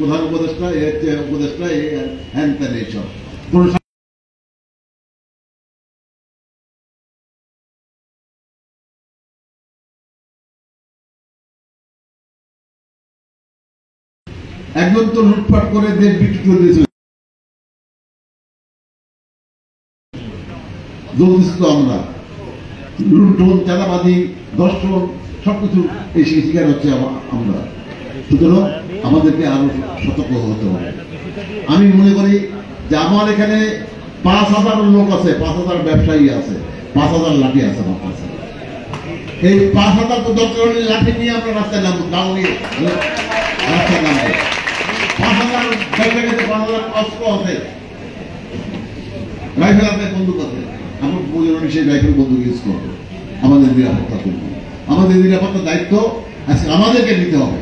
প্রধান উপদেষ্টা, উপদেষ্টা হ্যান ত্যান এইসব কোন একজন তো লুটপাট করে দেশ বিক্রি করে দিয়েছিল। আমরা লুণ্ঠন, চাঁদাবাদী, দর্শন সবকিছু এই শিকার হচ্ছে আমরা। সুতরাং আমাদেরকে আরো সতর্ক হতে হবে। আমি মনে করি যে আমার এখানে 5,000 লোক আছে, 5,000 ব্যবসায়ী আছে, 5,000 লাঠি আছে আমার কাছে। এই 5,000 তো দরকার হলে লাঠি নিয়ে আমরা রাস্তায় নামবো, গাও নিয়ে রাস্তায় নামবো। 5,000 ব্যবসায়ী, 5,000 অস্ত্র আছে, রাইফেল আছে, বন্দুক আছে। আমরা প্রয়োজন সেই রাইফেল বন্দুক ইউজ করবো, আমাদের নিরাপত্তা করবো। আমাদের নিরাপত্তার দায়িত্ব আজকে আমাদেরকে নিতে হবে,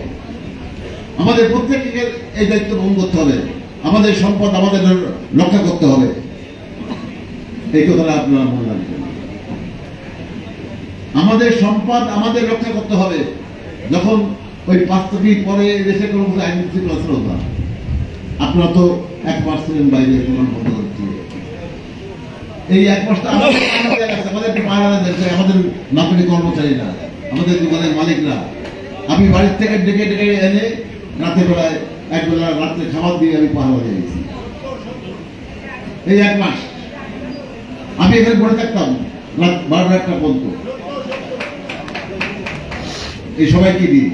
আমাদের প্রত্যেককে এই দায়িত্ব বহন করতে হবে। আমাদের সম্পদ আমাদের রক্ষা করতে হবে, এই কথাটা আপনারা মনে রাখবেন। আমাদের সম্পদ আমাদের রক্ষা করতে হবে। যখন ওই 5 তারিখ পরে দেশে কোনো আইন শৃঙ্খলা ছিল না, আপনারা তো 1 মাস ছিলেন বাইরে, দোকান বন্ধ করতে। এই 1 মাসটা আমাদের পাহারা দিচ্ছে আমাদের মার্কেটের কর্মচারীরা, আমাদের দোকানের মালিকরা। আমি বাড়ির থেকে ডেকে ডেকে এনে রাতে বেলায় একবেলা রাত্রে খাবার দিয়ে আমি পাহারা দিয়েছি। এই 1 মাস আমি এখানে পড়ে থাকতাম রাত 12-1টা পর্যন্ত, এই সবাইকে দিই।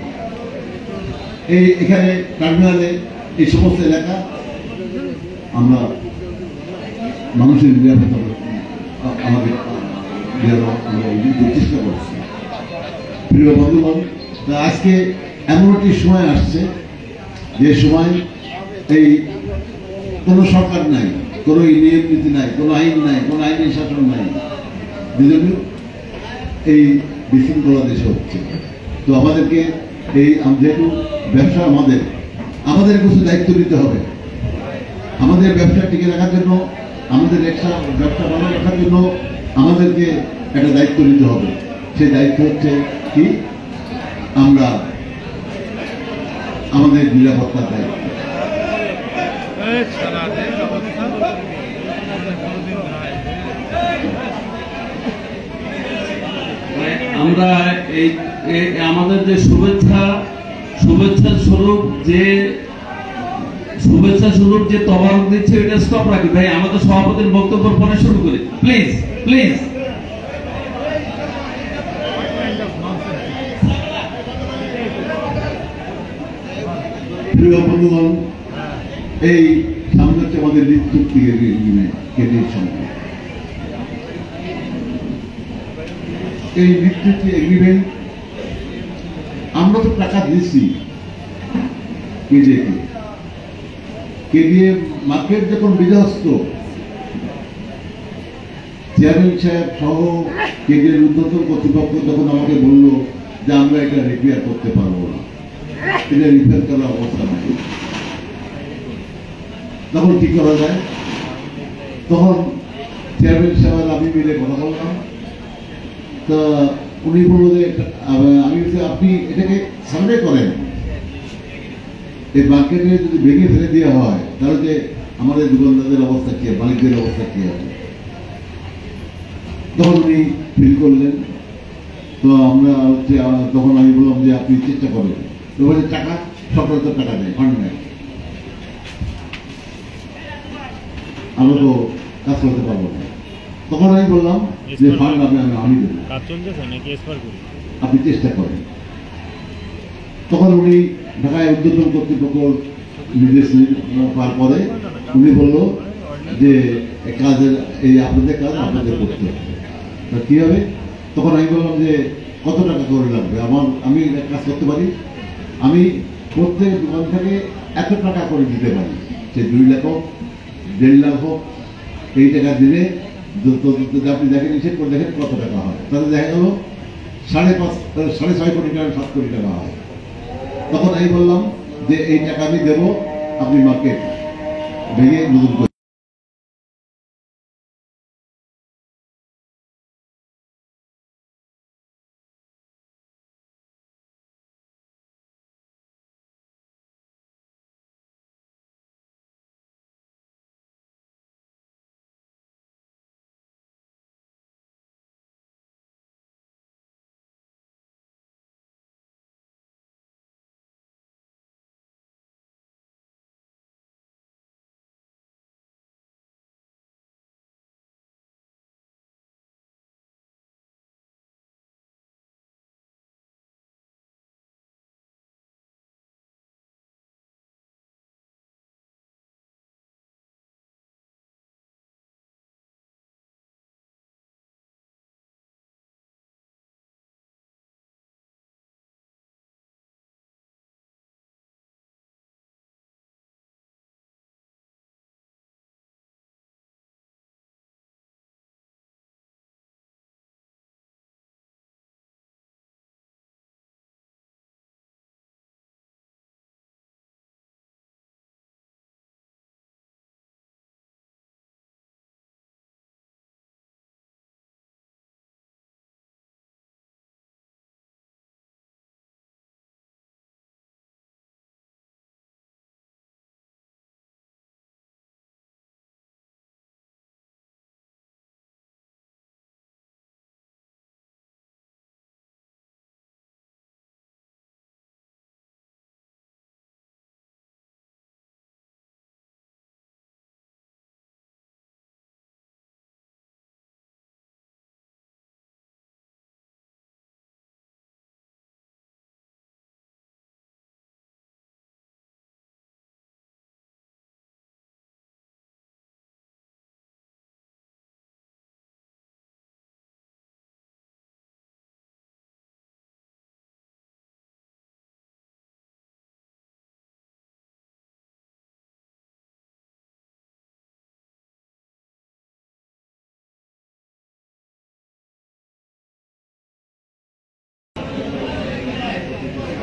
এই এখানে টার্মিনালে এই সমস্ত এলাকা আমরা মানুষের নিরাপত্তা আমাদের চেষ্টা করছি। প্রিয় বন্ধুগণ, আজকে এমন একটি সময় আসছে যে সময় এই কোনো সরকার নাই, কোনো নিয়ম নীতি নাই, কোনো আইন নাই, কোনো আইনি শাসন নাই, এই বিশৃঙ্খলা দেশে হচ্ছে। তো আমাদেরকে এই যেহেতু ব্যবসা আমাদের কিছু দায়িত্ব নিতে হবে। আমাদের ব্যবসা টিকে রাখার জন্য, আমাদের ব্যবসা ভালো রাখার জন্য আমাদেরকে একটা দায়িত্ব নিতে হবে। সেই দায়িত্ব হচ্ছে কি, আমরা আমাদের নিরাপত্তার দায়িত্ব। আমরা এই আমাদের যে শুভেচ্ছা স্বরূপ যে শুভেচ্ছা স্বরূপ যে তবারক দিচ্ছে এটা স্টপ রাখি ভাই, আমাদের সভাপতির বক্তব্য পরে শুরু করি প্লিজ প্লিজ। প্রিয় বন্ধুগণ, এই সামনে হচ্ছে আমাদের চুক্তি কেন্দ্রের সঙ্গে এই চুক্তি এগ্রিমেন্ট। আমরা তো টাকা দিয়েছি কেডিএ মার্কেট যখন বিধ্বস্ত, চেয়ারম্যান সাহেব সহ কেডিএর ঊর্ধ্বতন কর্তৃপক্ষ যখন আমাকে বলল যে আমরা এটা রিপেয়ার করতে পারবো না, এটা রিপেয়ার করার অবস্থা নাই, তখন কি করা যায়? তখন চেয়ারম্যান সাহেব আমি মিলে কথা বললাম। তা উনি বলল যে আমি আপনি এটাকে সার্ভে করেন, এই মার্কেটে যদি ভেঙে ফেলে দেওয়া হয় তাহলে যে আমাদের দোকানদারদের অবস্থা কি, মালিকদের অবস্থা কি হবে। তখন উনি ফিল করলেন। তো আমরা হচ্ছে তখন আমি বললাম যে আপনি চেষ্টা করেন। তো বলে টাকা, সরকার তো টাকা দেয়, ফান্ড নেয়, আমরা তো কাজ করতে পারবো না। তখন আমি বললাম যে ফান্ড আমি দেবো, আপনি চেষ্টা করেন। তখন উনি ঢাকায় ঊর্ধ্বতন কর্তৃপক্ষ নির্দেশ পাওয়ার পরে উনি বলল যে কাজের এই আপনাদের কাজ আপনাদের করতে হবে, কি হবে? তখন আমি বললাম যে কত টাকা করে লাগবে, আমি কাজ করতে পারি, আমি প্রত্যেক দোকান থেকে এত টাকা করে দিতে পারি, সে 2 লাখ হোক 1.5 লাখ হোক, এই টাকা দিলে আপনি দেখেন হিসেব করে দেখেন কত টাকা হয়। তাহলে দেখা গেল 5.5 কোটি টাকা 7 কোটি টাকা হয়। তখন আমি বললাম যে এই টাকা আমি দেবো, আপনি মার্কেট ভেঙে নতুন করে।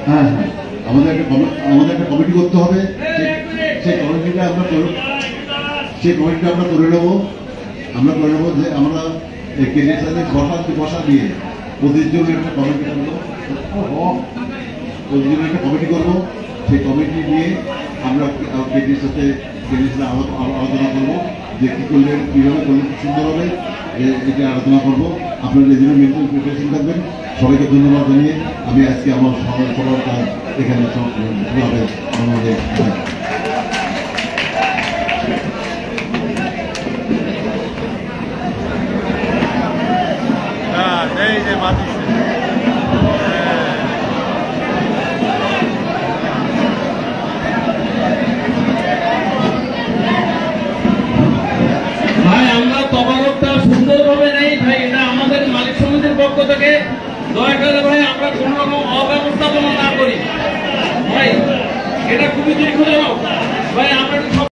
হ্যাঁ হ্যাঁ, আমাদের একটা কমিটি করতে হবে, সেই কমিটিটা আমরা করে নেবো। যে আমরা কেন্দ্রের সাথে বসা দিয়ে প্রতিদিন একটা কমিটি করবো, সেই কমিটি নিয়ে আমরা কেন্দ্রের সাথে আলোচনা করবো যে কী করলে কীভাবে করলে সুন্দর হবে, এটা আলোচনা করবো। আপনারা এই জন্য মেন্টাল প্রিপারেশন থাকবেন। সবাইকে ধন্যবাদ জানিয়ে আমি আজকে আমার সবার কাজ এখানে সব আমাদের থেকে দয়া করে ভাই আমরা কোনো রকম অব্যবস্থাপনা না করি ভাই, এটা খুবই দুঃখজনক ভাই। আমরা